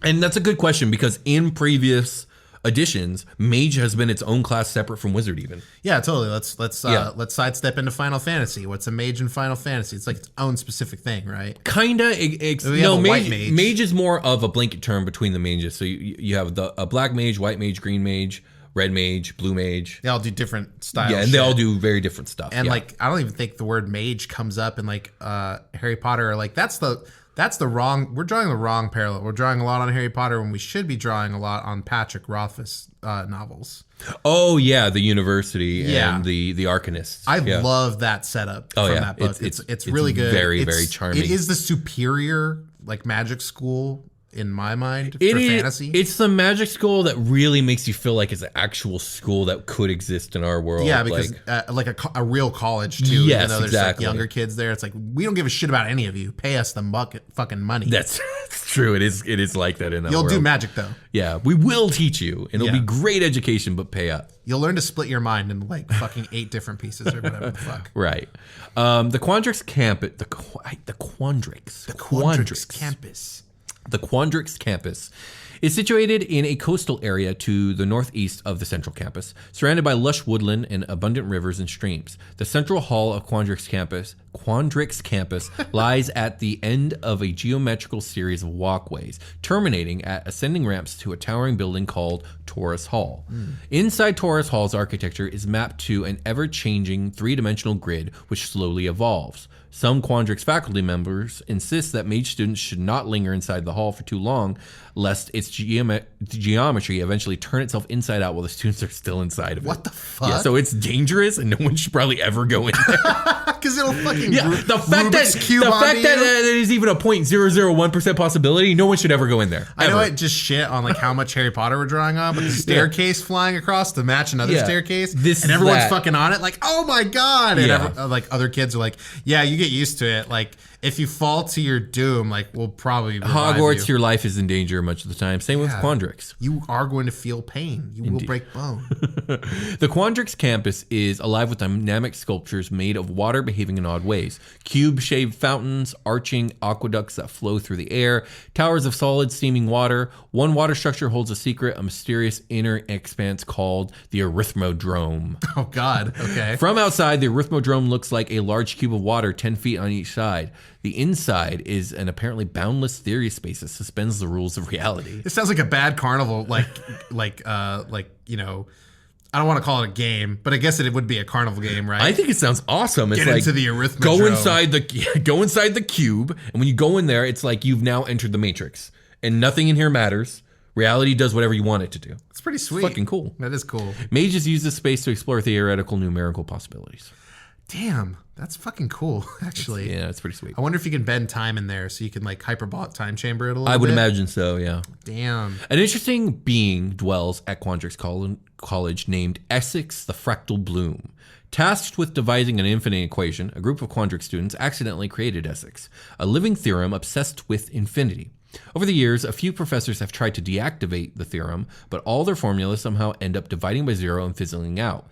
And that's a good question because in previous editions, mage has been its own class separate from wizard even. Yeah, totally. Let's sidestep into Final Fantasy. What's a mage in Final Fantasy? It's like its own specific thing, right? Kinda. White mage. Mage is more of a blanket term between the mages. So you have a black mage, white mage, green mage, red mage, blue mage. They all do different styles. Yeah, and they all do very different stuff. And like, I don't even think the word mage comes up in like Harry Potter. Like that's the wrong. We're drawing the wrong parallel. We're drawing a lot on Harry Potter when we should be drawing a lot on Patrick Rothfuss novels. Oh yeah, the university and the arcanists. I love that setup from that book. It's really good. Very very charming. It is the superior like magic school in my mind for fantasy. It's the magic school that really makes you feel like it's an actual school that could exist in our world. Yeah, because like a real college too. Yes, even though there's exactly. like younger kids there. It's like, we don't give a shit about any of you. Pay us the fucking money. That's true. It is like that in that world. You'll do magic though. Yeah, we will teach you, and it'll be great education, but pay up. You'll learn to split your mind into like fucking 8 different pieces or whatever the fuck. Right. The Quandrix campus. The Quandrix campus. The Quandrix campus is situated in a coastal area to the northeast of the central campus, surrounded by lush woodland and abundant rivers and streams. The central hall of Quandrix campus lies at the end of a geometrical series of walkways, terminating at ascending ramps to a towering building called Taurus Hall. Inside Taurus Hall's architecture is mapped to an ever-changing 3-dimensional grid which slowly evolves. Some Quandrix faculty members insist that mage students should not linger inside the hall for too long, lest its geometry eventually turn itself inside out while the students are still inside of it. What the fuck? Yeah, so it's dangerous and no one should probably ever go in there. Because it'll fucking the fact that there is even a 0.001% possibility, no one should ever go in there. I know it just shit on like how much Harry Potter we're drawing on, but the staircase flying across to match another staircase, and everyone's fucking on it like, oh my god, and like other kids are like, yeah, you get used to it. Like if you fall to your doom, like we'll probably revive Hogwarts, you. your life is in danger much of the time. Same with Quandrix. You are going to feel pain. You will break bone. The Quandrix campus is alive with dynamic sculptures made of water behaving in odd ways. Cube-shaped fountains, arching aqueducts that flow through the air, towers of solid steaming water. One water structure holds a secret, a mysterious inner expanse called the Arithmodrome. Oh god, okay. From outside, the Arithmodrome looks like a large cube of water 10 feet on each side. The inside is an apparently boundless theory space that suspends the rules of reality. It sounds like a bad carnival, like you know, I don't want to call it a game, but I guess it would be a carnival game, right? I think it sounds awesome. It's Get like into the Arithmodrome. Go inside the cube, and when you go in there, it's like you've now entered the Matrix, and nothing in here matters. Reality does whatever you want it to do. It's pretty sweet. It's fucking cool. That is cool. Mages use this space to explore theoretical numerical possibilities. Damn, that's fucking cool, actually. It's pretty sweet. I wonder if you can bend time in there so you can like hyperbolic time chamber it a little bit. I would imagine so, yeah. Damn. An interesting being dwells at Quandrix College named Essex the Fractal Bloom. Tasked with devising an infinite equation, a group of Quandrix students accidentally created Essex, a living theorem obsessed with infinity. Over the years, a few professors have tried to deactivate the theorem, but all their formulas somehow end up dividing by 0 and fizzling out.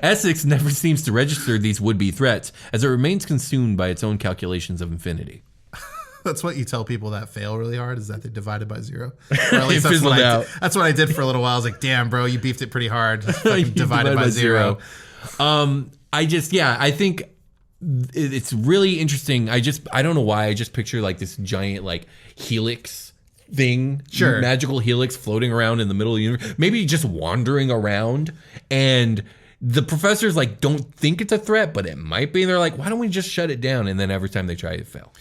Essex never seems to register these would-be threats, as it remains consumed by its own calculations of infinity. That's what you tell people that fail really hard is that they divided by 0. Or at least that's fizzled what out. that's what I did for a little while. I was like, damn, bro, you beefed it pretty hard. Divided by 0. I think it's really interesting. I don't know why. I just picture like this giant like helix thing, magical helix floating around in the middle of the universe, maybe just wandering around, and the professors like don't think it's a threat, but it might be. And they're like, why don't we just shut it down? And then every time they try, it fail.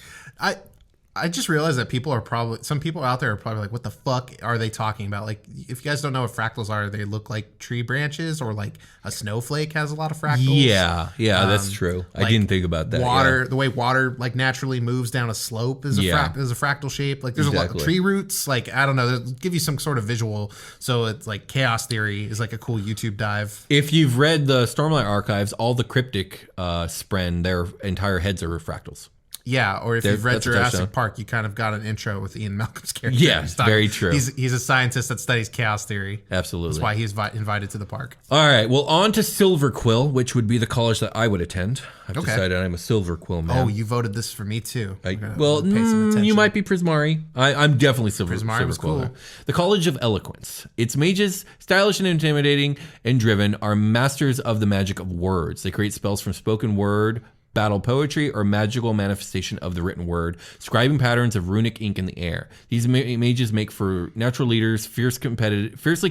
I just realized that some people out there are probably like, what the fuck are they talking about? Like, if you guys don't know what fractals are, they look like tree branches, or like a snowflake has a lot of fractals. Yeah, that's true. I didn't think about that. Water, the way water like naturally moves down a slope is a fractal shape. Like there's a lot of tree roots. Like, I don't know, they'll give you some sort of visual. So it's like chaos theory is like a cool YouTube dive. If you've read the Stormlight Archives, all the cryptic spren, their entire heads are fractals. Yeah, or if you've read Jurassic Park, you kind of got an intro with Ian Malcolm's character. Yeah, very true. He's a scientist that studies chaos theory. Absolutely. That's why he's invited to the park. All right, well, on to Silverquill, which would be the college that I would attend. I've decided I'm a Silverquill man. Oh, you voted this for me too. You might be Prismari. I'm definitely Silverquill. Was cool. The College of Eloquence. Its mages, stylish and intimidating and driven, are masters of the magic of words. They create spells from spoken word, battle poetry, or magical manifestation of the written word, scribing patterns of runic ink in the air. These mages make for natural leaders, fiercely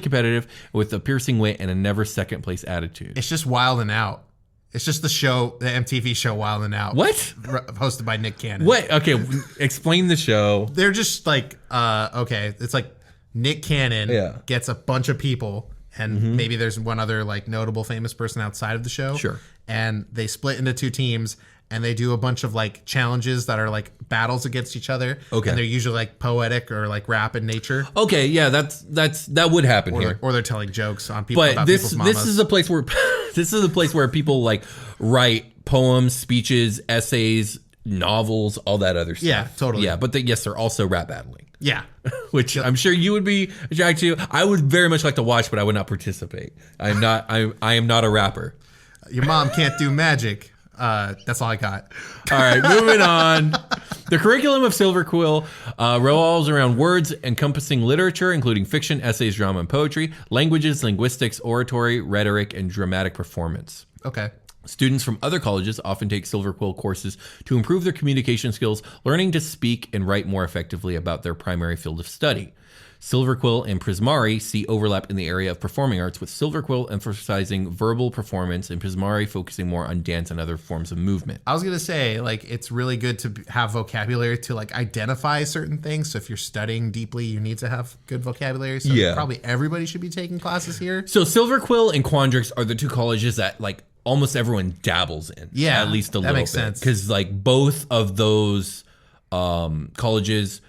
competitive, with a piercing wit and a never second place attitude. It's just Wild and Out. It's just the MTV show Wild and Out. What? Hosted by Nick Cannon. What? Okay, explain the show. They're just like, it's like Nick Cannon gets a bunch of people, and maybe there's one other like notable famous person outside of the show. Sure. And they split into 2 teams, and they do a bunch of like challenges that are like battles against each other. Okay. And they're usually like poetic or like rap in nature. Okay, yeah, that would happen here. Or they're telling jokes on people but about people's mamas. This is a place where people like write poems, speeches, essays, novels, all that other stuff. Yeah, totally. Yeah, but they're also rap battling. Yeah. Which I'm sure you would be attracted to. I would very much like to watch, but I would not participate. I am not a rapper. Your mom can't do magic. That's all I got. All right, moving on. The curriculum of Silverquill revolves around words encompassing literature, including fiction, essays, drama, and poetry, languages, linguistics, oratory, rhetoric, and dramatic performance. Okay. Students from other colleges often take Silverquill courses to improve their communication skills, learning to speak and write more effectively about their primary field of study. Silverquill and Prismari see overlap in the area of performing arts, with Silverquill emphasizing verbal performance and Prismari focusing more on dance and other forms of movement. I was going to say, like, it's really good to have vocabulary to, like, identify certain things. So if you're studying deeply, you need to have good vocabulary. So probably everybody should be taking classes here. So Silverquill and Quandrix are the 2 colleges that, like, almost everyone dabbles in. Yeah, at least a little bit. That makes sense. Because, like, both of those colleges...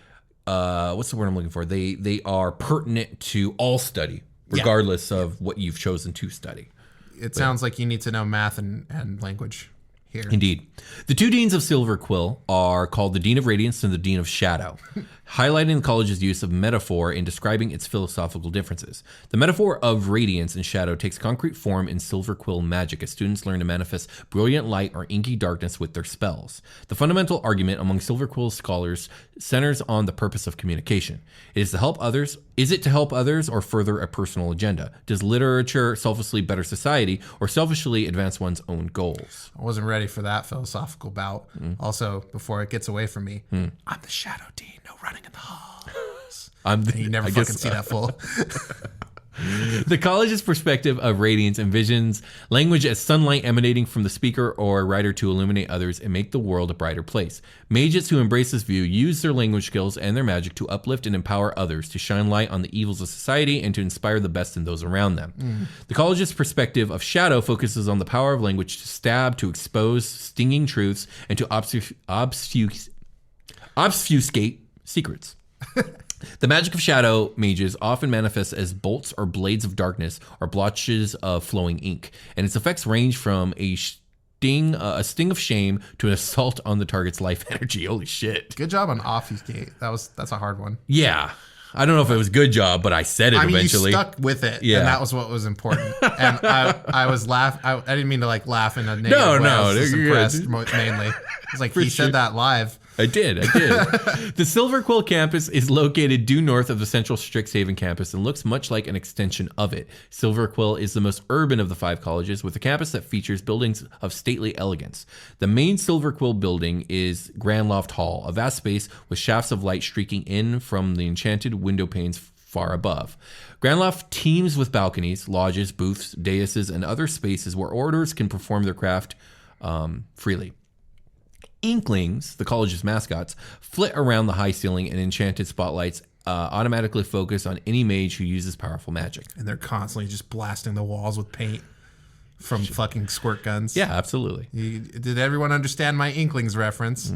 what's the word I'm looking for? They are pertinent to all study, regardless of what you've chosen to study. It sounds like you need to know math and language here. Indeed. The 2 deans of Silverquill are called the Dean of Radiance and the Dean of Shadow, highlighting the college's use of metaphor in describing its philosophical differences. The metaphor of radiance and shadow takes concrete form in Silverquill magic as students learn to manifest brilliant light or inky darkness with their spells. The fundamental argument among Silverquill scholars centers on the purpose of communication. Is it to help others or further a personal agenda? Does literature selfishly better society or selfishly advance one's own goals? I wasn't ready for that philosophical bout. Also, before it gets away from me, I'm the Shadow Dean. No running in the halls. You never fucking see that full. The college's perspective of radiance envisions language as sunlight emanating from the speaker or writer to illuminate others and make the world a brighter place. Mages who embrace this view use their language skills and their magic to uplift and empower others, to shine light on the evils of society, and to inspire the best in those around them. The college's perspective of shadow focuses on the power of language to stab, to expose stinging truths, and to obfuscate secrets. The magic of shadow mages often manifests as bolts or blades of darkness or blotches of flowing ink, and its effects range from a sting of shame to an assault on the target's life energy. Holy shit. Good job on obfuscate. That's a hard one. Yeah. I don't know if it was a good job, but I said it eventually. You stuck with it, and that was what was important. And I was I didn't mean to like laugh in a negative way. I was just impressed mainly. It's like he said that live. I did. The Silverquill campus is located due north of the central Strixhaven campus and looks much like an extension of it. Silverquill is the most urban of the 5 colleges, with a campus that features buildings of stately elegance. The main Silverquill building is Grand Loft Hall, a vast space with shafts of light streaking in from the enchanted window panes far above. Grand Loft teems with balconies, lodges, booths, daises, and other spaces where orders can perform their craft freely. Inklings, the college's mascots, flit around the high ceiling, and enchanted spotlights automatically focus on any mage who uses powerful magic. And they're constantly just blasting the walls with paint from fucking squirt guns. Yeah, absolutely. Did everyone understand my Inklings reference?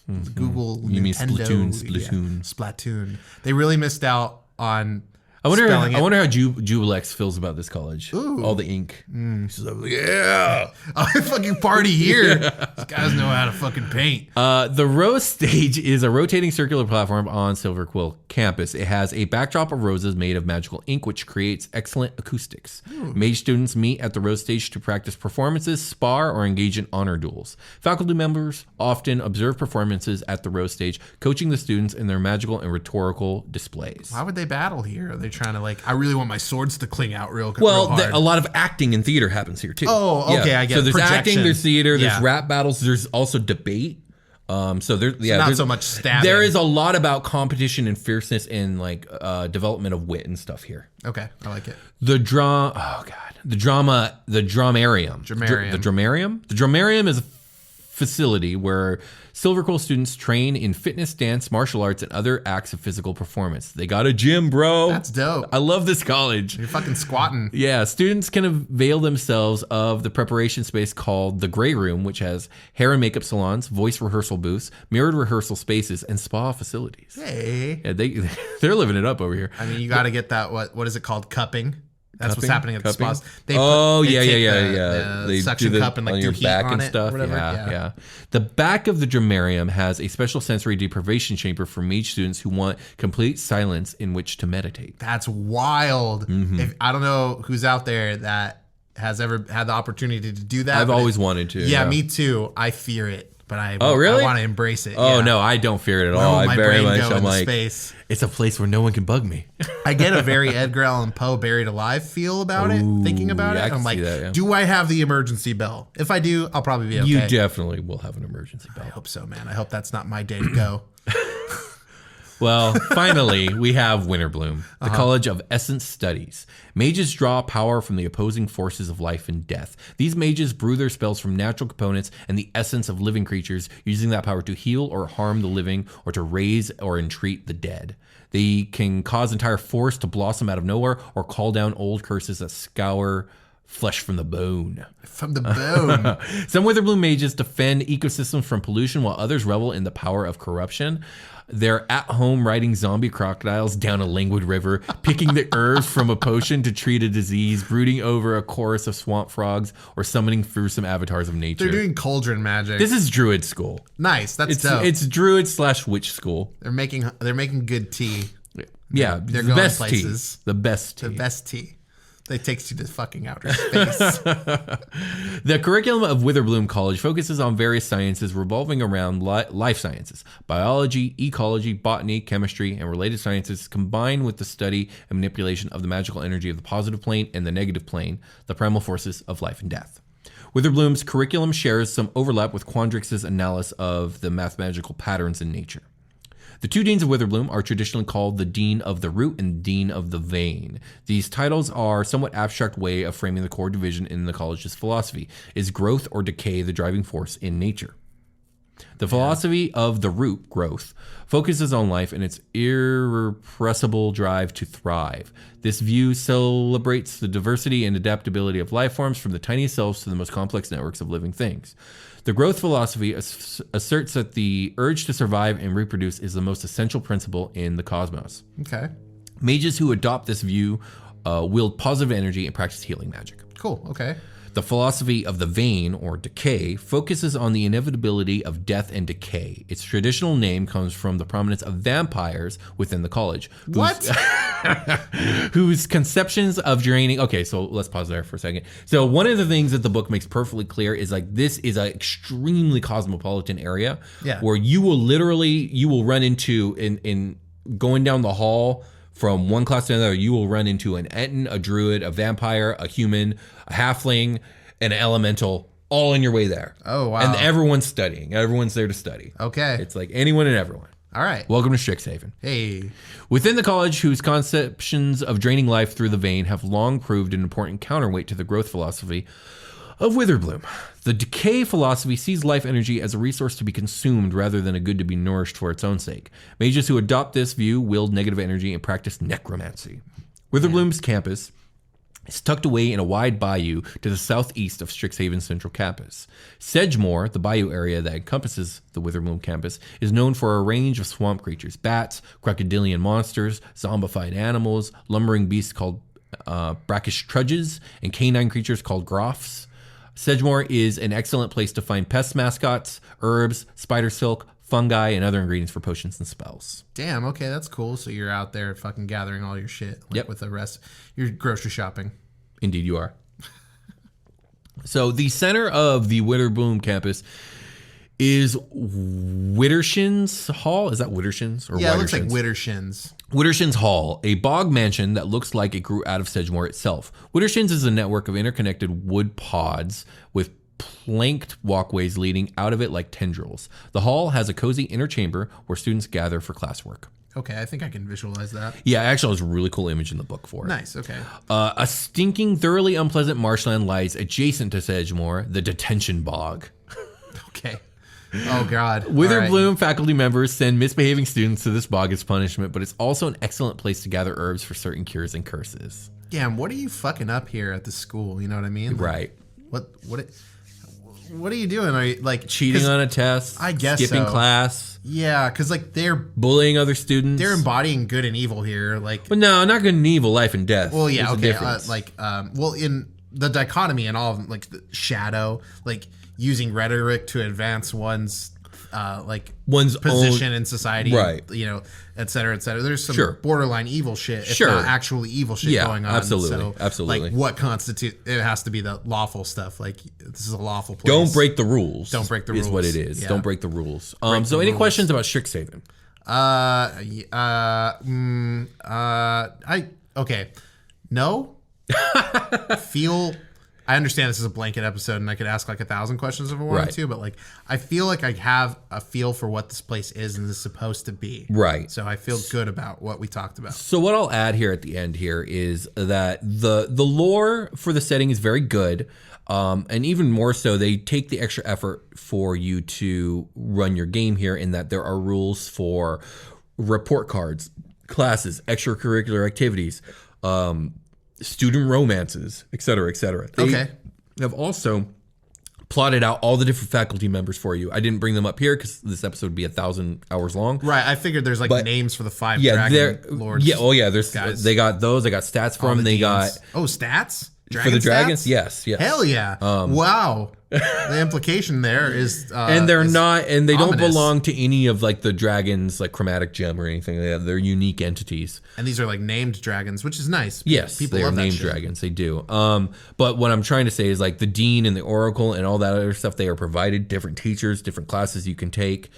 Google You mean Nintendo. Splatoon. Yeah, Splatoon. They really missed out on I wonder how Jubilex feels about this college. Ooh. All the ink. She's like, yeah, I fucking party here. These guys know how to fucking paint. The Rose stage is a rotating circular platform on Silverquill campus. It has a backdrop of roses made of magical ink, which creates excellent acoustics. Mage students meet at the Rose stage to practice performances, spar, or engage in honor duels. Faculty members often observe performances at the Rose stage, coaching the students in their magical and rhetorical displays. Why would they battle here? Are they trying to I really want my swords to cling out real hard? A lot of acting and theater happens here too. Oh, okay, I get it. So there's Projection. acting, there's theater, there's Yeah. rap battles, there's also debate. Not so much stabbing. There is a lot about competition and fierceness and development of wit and stuff here. Okay, I like it. The dramarium. The dramarium is a facility where Silverquill students train in fitness, dance, martial arts, and other acts of physical performance. They got a gym, bro. That's dope. I love this college. You're fucking squatting. Yeah, students can avail themselves of the preparation space called the Grey Room, which has hair and makeup salons, voice rehearsal booths, mirrored rehearsal spaces, and spa facilities. Hey. Yeah, they're living it up over here. I mean, you got to get that, what is it called? Cupping? That's what's happening at the Cupping? spas. They suction do cup and on do your heat back on and it, stuff. or whatever. Yeah. The back of the dramarium has a special sensory deprivation chamber for mage students who want complete silence in which to meditate. That's wild. If I don't know who's out there that has ever had the opportunity to do that. I've always wanted to. Yeah, me too. I fear it, but I really? I want to embrace it. Oh yeah. No, I don't fear it at all. My I very brain much. go I'm into like, space. it's a place where no one can bug me. I get a very Edgar Allan Poe Buried Alive feel about it, thinking about yeah, I it. can I'm like, see that, yeah. do I have the emergency bell? If I do, I'll probably be okay. You definitely will have an emergency bell. I hope so, man. I hope that's not my day to go. Well, finally, we have Witherbloom, the College of Essence Studies. Mages draw power from the opposing forces of life and death. These mages brew their spells from natural components and the essence of living creatures, using that power to heal or harm the living or to raise or entreat the dead. They can cause entire forests to blossom out of nowhere or call down old curses that scour flesh from the bone. From the bone. Some Witherbloom mages defend ecosystems from pollution while others revel in the power of corruption. They're at home riding zombie crocodiles down a languid river, picking the herbs from a potion to treat a disease, brooding over a chorus of swamp frogs, or summoning fearsome avatars of nature. They're doing cauldron magic. This is druid school. Nice. That's dope. It's druid / witch school. They're making good tea. Yeah, They're the going best places. tea. The best tea. The best tea. That takes you to fucking outer space. The curriculum of Witherbloom College focuses on various sciences revolving around life sciences, biology, ecology, botany, chemistry, and related sciences, combined with the study and manipulation of the magical energy of the positive plane and the negative plane, the primal forces of life and death. Witherbloom's curriculum shares some overlap with Quandrix's analysis of the mathematical patterns in nature. The two deans of Witherbloom are traditionally called the Dean of the Root and Dean of the Vein. These titles are a somewhat abstract way of framing the core division in the college's philosophy. Is growth or decay the driving force in nature? The philosophy of the root, growth, focuses on life and its irrepressible drive to thrive. This view celebrates the diversity and adaptability of life forms from the tiniest cells to the most complex networks of living things. The growth philosophy asserts that the urge to survive and reproduce is the most essential principle in the cosmos. Okay. Mages who adopt this view wield positive energy and practice healing magic. Cool. Okay. The philosophy of the vein, or decay, focuses on the inevitability of death and decay. Its traditional name comes from the prominence of vampires within the college. What? Whose conceptions of draining... Okay, so let's pause there for a second. So one of the things that the book makes perfectly clear is like this is an extremely cosmopolitan area where you will run into, in going down the hall from one class to another, you will run into an Enton, a druid, a vampire, a human, a halfling, and an elemental all on your way there. Oh, wow. And everyone's studying. Everyone's there to study. Okay. It's like anyone and everyone. All right. Welcome to Strixhaven. Hey. Within the college, whose conceptions of draining life through the vein have long proved an important counterweight to the growth philosophy of Witherbloom. The decay philosophy sees life energy as a resource to be consumed rather than a good to be nourished for its own sake. Mages who adopt this view wield negative energy and practice necromancy. Witherbloom's campus is tucked away in a wide bayou to the southeast of Strixhaven's central campus. Sedgemoor, the bayou area that encompasses the Witherbloom campus, is known for a range of swamp creatures: bats, crocodilian monsters, zombified animals, lumbering beasts called brackish trudges, and canine creatures called groffs. Sedgemoor is an excellent place to find pest mascots, herbs, spider silk, fungi, and other ingredients for potions and spells. Damn, okay, that's cool. So you're out there fucking gathering all your shit with the rest. You're grocery shopping. Indeed you are. So the center of the Witherbloom campus is Wittershins Hall. Is that Wittershins? Or yeah, it looks like Wittershins. Wittershins Hall, a bog mansion that looks like it grew out of Sedgemoor itself. Wittershins is a network of interconnected wood pods with planked walkways leading out of it like tendrils. The hall has a cozy inner chamber where students gather for classwork. Okay, I think I can visualize that. Yeah, actually, there's a really cool image in the book for it. Nice, okay. A stinking, thoroughly unpleasant marshland lies adjacent to Sedgemoor, the detention bog. Okay. Oh, God. Witherbloom faculty members send misbehaving students to this bog as punishment, but it's also an excellent place to gather herbs for certain cures and curses. Damn, what are you fucking up here at the school? You know what I mean? Like, Right. What are you doing? Are you like Cheating on a test? I guess skipping so. class? Yeah, because like they're Bullying other students? They're embodying good and evil here. Like, But no, not good and evil, life and death. well, yeah, There's a okay. difference. Well, in the dichotomy and all of them, like the shadow, like using rhetoric to advance one's one's position own, in society, right? You know, et cetera, et cetera. There's some Sure. borderline evil shit, if Sure. not actually evil shit going on. Absolutely. So, Absolutely. Like, what constitutes? It has to be the lawful stuff. Like, this is a lawful place. Don't break the rules. Don't break the Is rules. what it is. Yeah. Don't break the rules. Break So the any rules. questions about Strixhaven? Okay. No. I understand this is a blanket episode and I could ask like 1,000 questions if I wanted Right. to, but like I feel like I have a feel for what this place is and is supposed to be. Right. So I feel good about what we talked about. So what I'll add here at the end here is that the lore for the setting is very good. And even more so, they take the extra effort for you to run your game here in that there are rules for report cards, classes, extracurricular activities, student romances, et cetera, et cetera. They have also plotted out all the different faculty members for you. I didn't bring them up here because this episode would be 1,000 hours long. Right. I figured there's like names for the 5 Yeah, dragon lords. Yeah, oh yeah, there's guys. they got those. They got stats from. They got stats? for the dragons. stats? Yes, yes. Hell yeah. Wow. The implication there is And they're not, and they don't ominous. belong to any of like the dragons, like chromatic gem or anything. They're unique entities. And these are like named dragons, which is nice. Yes, People they are love that named shit. dragons. They do. But what I'm trying to say is like the dean and the oracle and all that other stuff. They are provided different teachers, different classes you can take.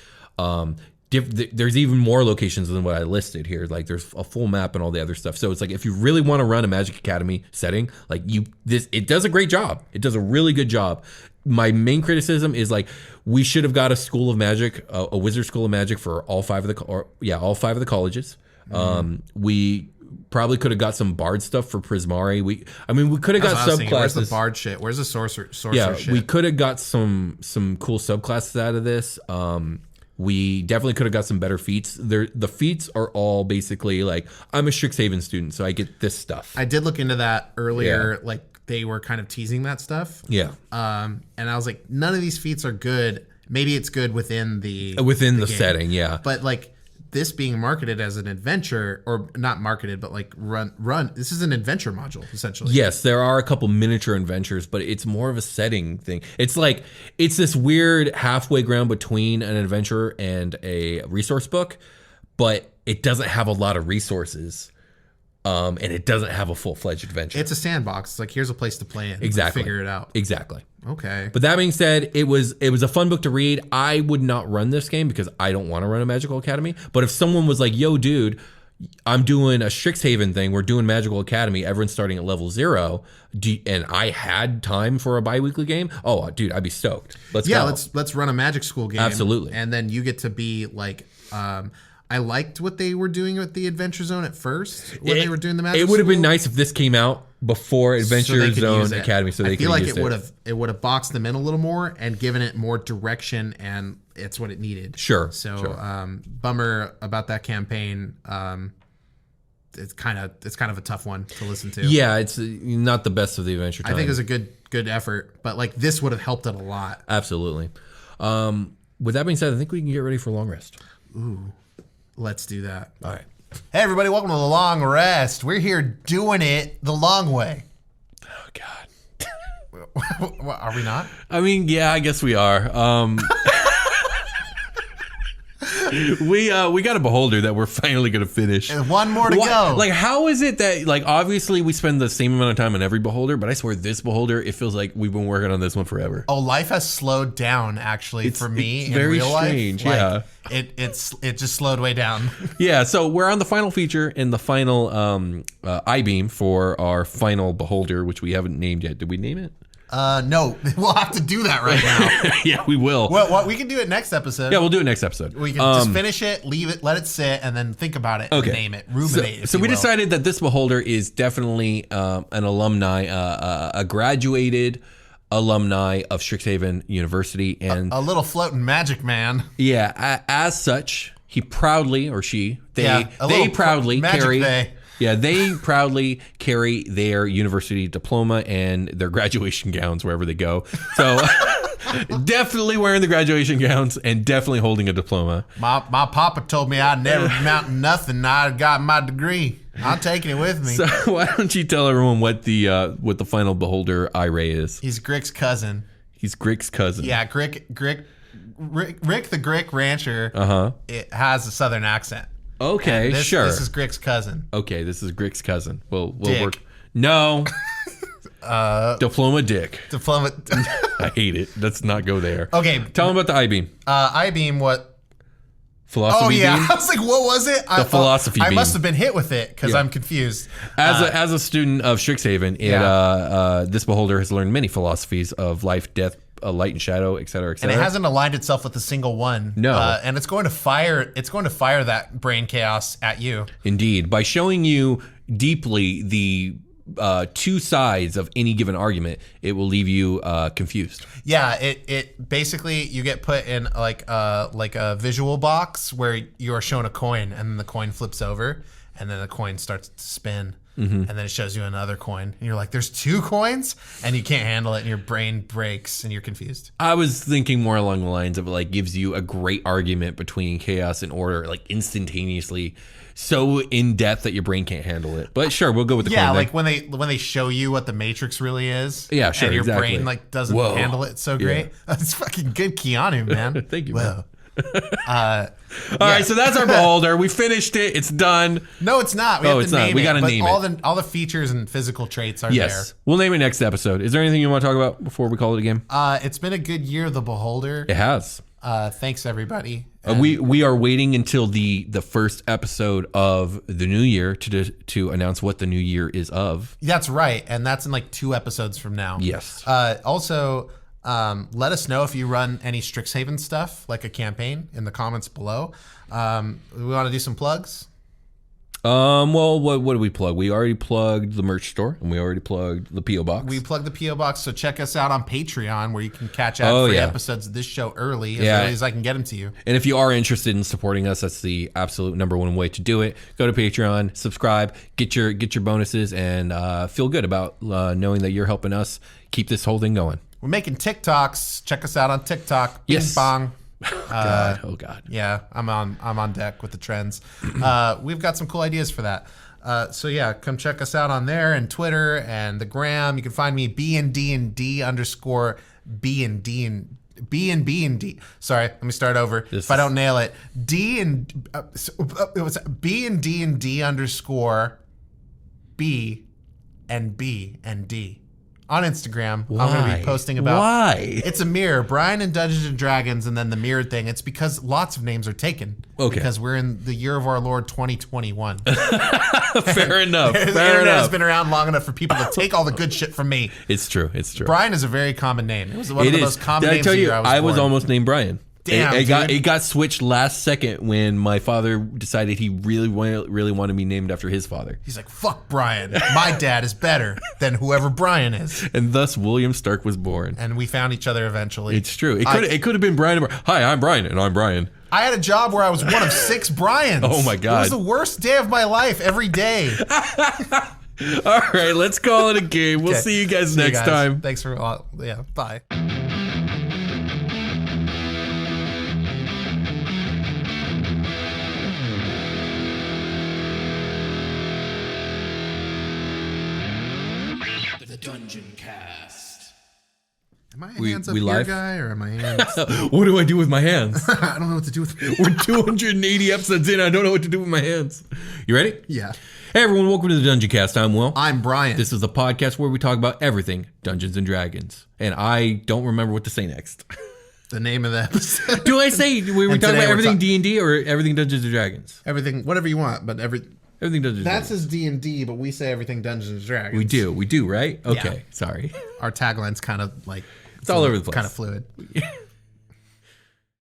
There's even more locations than what I listed here. Like there's a full map and all the other stuff. So it's like if you really want to run a Magic Academy setting, like it does a great job. It does a really good job. My main criticism is like we should have got a school of magic, a wizard school of magic for all five of the colleges. We probably could have got some bard stuff for Prismari. We could have got subclasses. Where's the bard shit? Where's the sorcerer shit? We could have got some cool subclasses out of this. We definitely could have got some better feats. The feats are all basically like, I'm a Strixhaven student, so I get this stuff. I did look into that earlier. Like they were kind of teasing that stuff. Yeah. And I was like, none of these feats are good. Maybe it's good within the Within the game. setting, yeah. But like this being marketed as an adventure, or not marketed, but like run. This is an adventure module essentially. Yes, there are a couple miniature adventures, but it's more of a setting thing. It's like it's this weird halfway ground between an adventure and a resource book, but it doesn't have a lot of resources. And it doesn't have a full-fledged adventure. It's a sandbox. It's like, here's a place to play in. Exactly. Figure it out. Exactly. Okay. But that being said, it was a fun book to read. I would not run this game because I don't want to run a Magical Academy. But if someone was like, yo, dude, I'm doing a Strixhaven thing. We're doing Magical Academy. Everyone's starting at level 0. And I had time for a bi-weekly game. Oh, dude, I'd be stoked. Let's go. Let's run a Magic School game. Absolutely. And then you get to be like... I liked what they were doing with the Adventure Zone at first when they were doing the Magic. It would have been School. nice if this came out before Adventure Zone Academy, so they could use it. I feel like it would have boxed them in a little more and given it more direction, and it's what it needed. Sure. So, bummer about that campaign. It's kind of a tough one to listen to. Yeah, it's not the best of the Adventure Time. I think it was a good effort, but like this would have helped it a lot. Absolutely. With that being said, I think we can get ready for long rest. Ooh. Let's do that. All right. Hey, everybody. Welcome to The Long Rest. We're here doing it the long way. Oh, God. Are we not? I mean, yeah, I guess we are. We got a beholder that we're finally going to finish. And one more to go. Like, how is it that, like, obviously we spend the same amount of time on every beholder, but I swear this beholder, it feels like we've been working on this one forever. Oh, life has slowed down, actually, for me in very real strange, life. yeah. It just slowed way down. Yeah, so we're on the final feature and the final I-beam for our final beholder, which we haven't named yet. Did we name it? No, we'll have to do that right now. Yeah, we will. Well, we can do it next episode. Yeah, we'll do it next episode. We can just finish it, leave it, let it sit, and then think about it and name it, ruminate. So we decided that this beholder is definitely an alumni, a graduated alumni of Strixhaven University, and a little floating magic man. Yeah, as such, he proudly, or she, they proudly magic carry. They. Yeah, they proudly carry their university diploma and their graduation gowns wherever they go. So definitely wearing the graduation gowns and definitely holding a diploma. My papa told me I'd never amount to nothing. I got my degree. I'm taking it with me. So why don't you tell everyone what the final beholder Ray is? He's Grick's cousin. He's Grick's cousin. Yeah, Rick the Grick rancher. It has a southern accent. Okay, sure. This is Grick's cousin. Okay, this is Grick's cousin. We'll Dick. work. No. Diploma Dick. Diploma. I hate it. Let's not go there. Okay. Tell him about the I-beam. I-beam what? Philosophy beam? I was like, what was it? The philosophy beam. I must have been hit with it because I'm confused. As a student of Strixhaven, this beholder has learned many philosophies of life, death, light and shadow, et cetera, et cetera. And it hasn't aligned itself with a single one. No. And it's going to fire that brain chaos at you. Indeed. By showing you deeply the two sides of any given argument, it will leave you confused. Yeah, it basically, you get put in like a visual box where you are shown a coin, and then the coin flips over, and then the coin starts to spin. And then it shows you another coin. And you're like, there's 2 coins? And you can't handle it, and your brain breaks, and you're confused. I was thinking more along the lines of, like, gives you a great argument between chaos and order, like, instantaneously, so in depth that your brain can't handle it. But sure, we'll go with the coin. Yeah, like when they show you what the Matrix really is. Yeah, sure, and your exactly. brain like doesn't handle it so great. That's fucking good, Keanu, man. Thank you, man. All right, so that's our beholder. We finished it. It's done. No, it's not. We have to name We got to it. name it. All the features and physical traits are there. We'll name it next episode. Is there anything you want to talk about before we call it a game? It's been a good year, The Beholder. It has. Thanks, everybody. We are waiting until the first episode of the new year to announce what the new year is of. That's right, and that's in like 2 episodes from now. Yes. Also, let us know if you run any Strixhaven stuff, like a campaign, in the comments below. We want to do some plugs. Well, what do we plug? We already plugged the merch store, and we already plugged the P.O. Box. We plugged the P.O. Box, so check us out on Patreon, where you can catch ad-free episodes of this show early, as early as I can get them to you. And if you are interested in supporting us, that's the absolute #1 way to do it. Go to Patreon, subscribe, get your bonuses, and feel good about knowing that you're helping us keep this whole thing going. We're making TikToks. Check us out on TikTok. Bing Yes. bong. Oh God. Yeah, I'm on deck with the trends. We've got some cool ideas for that. So yeah, come check us out on there and Twitter and the gram. You can find me BND_B and D. Sorry, let me start over. If I don't nail it, it was BND_B and B and D. On Instagram, Why? I'm going to be posting about... Why? It's a mirror. Brian and Dungeons and Dragons, and then the mirrored thing. It's because lots of names are taken. Okay. Because we're in the year of our Lord 2021. Fair enough. The internet has been around long enough for people to take all the good shit from me. It's true. Brian is a very common name. It was one of the most common Did names I tell the you, year I was born. almost named Brian. Damn, it got switched last second when my father decided he really wanted me named after his father. He's like, fuck Brian. My dad is better than whoever Brian is. And thus William Stark was born. And we found each other eventually. It's true. It could have been Brian. Hi, I'm Brian, and I'm Brian. I had a job where I was one of 6 Brians. Oh my God. It was the worst day of my life every day. All right, let's call it a game. We'll see you guys next time. Thanks for, bye. The Dungeoncast. Am I a We hands up here live? guy or am I hands? What do I do with my hands? I don't know what to do with them. We're 280 episodes in. I don't know what to do with my hands. You ready? Yeah. Hey everyone, welcome to the Dungeoncast. I'm Will. I'm Brian. This is a podcast where we talk about everything Dungeons and Dragons. And I don't remember what to say next. the name of the episode. Do I say we were And talking today about we're everything D&D or everything Dungeons and Dragons? Everything, whatever you want, but Everything Dungeons and That's Dragons. his D&D, but we say everything Dungeons and Dragons. We do, right? Okay, Yeah. sorry. Our tagline's kind of like... It's all over the place. Kind of fluid.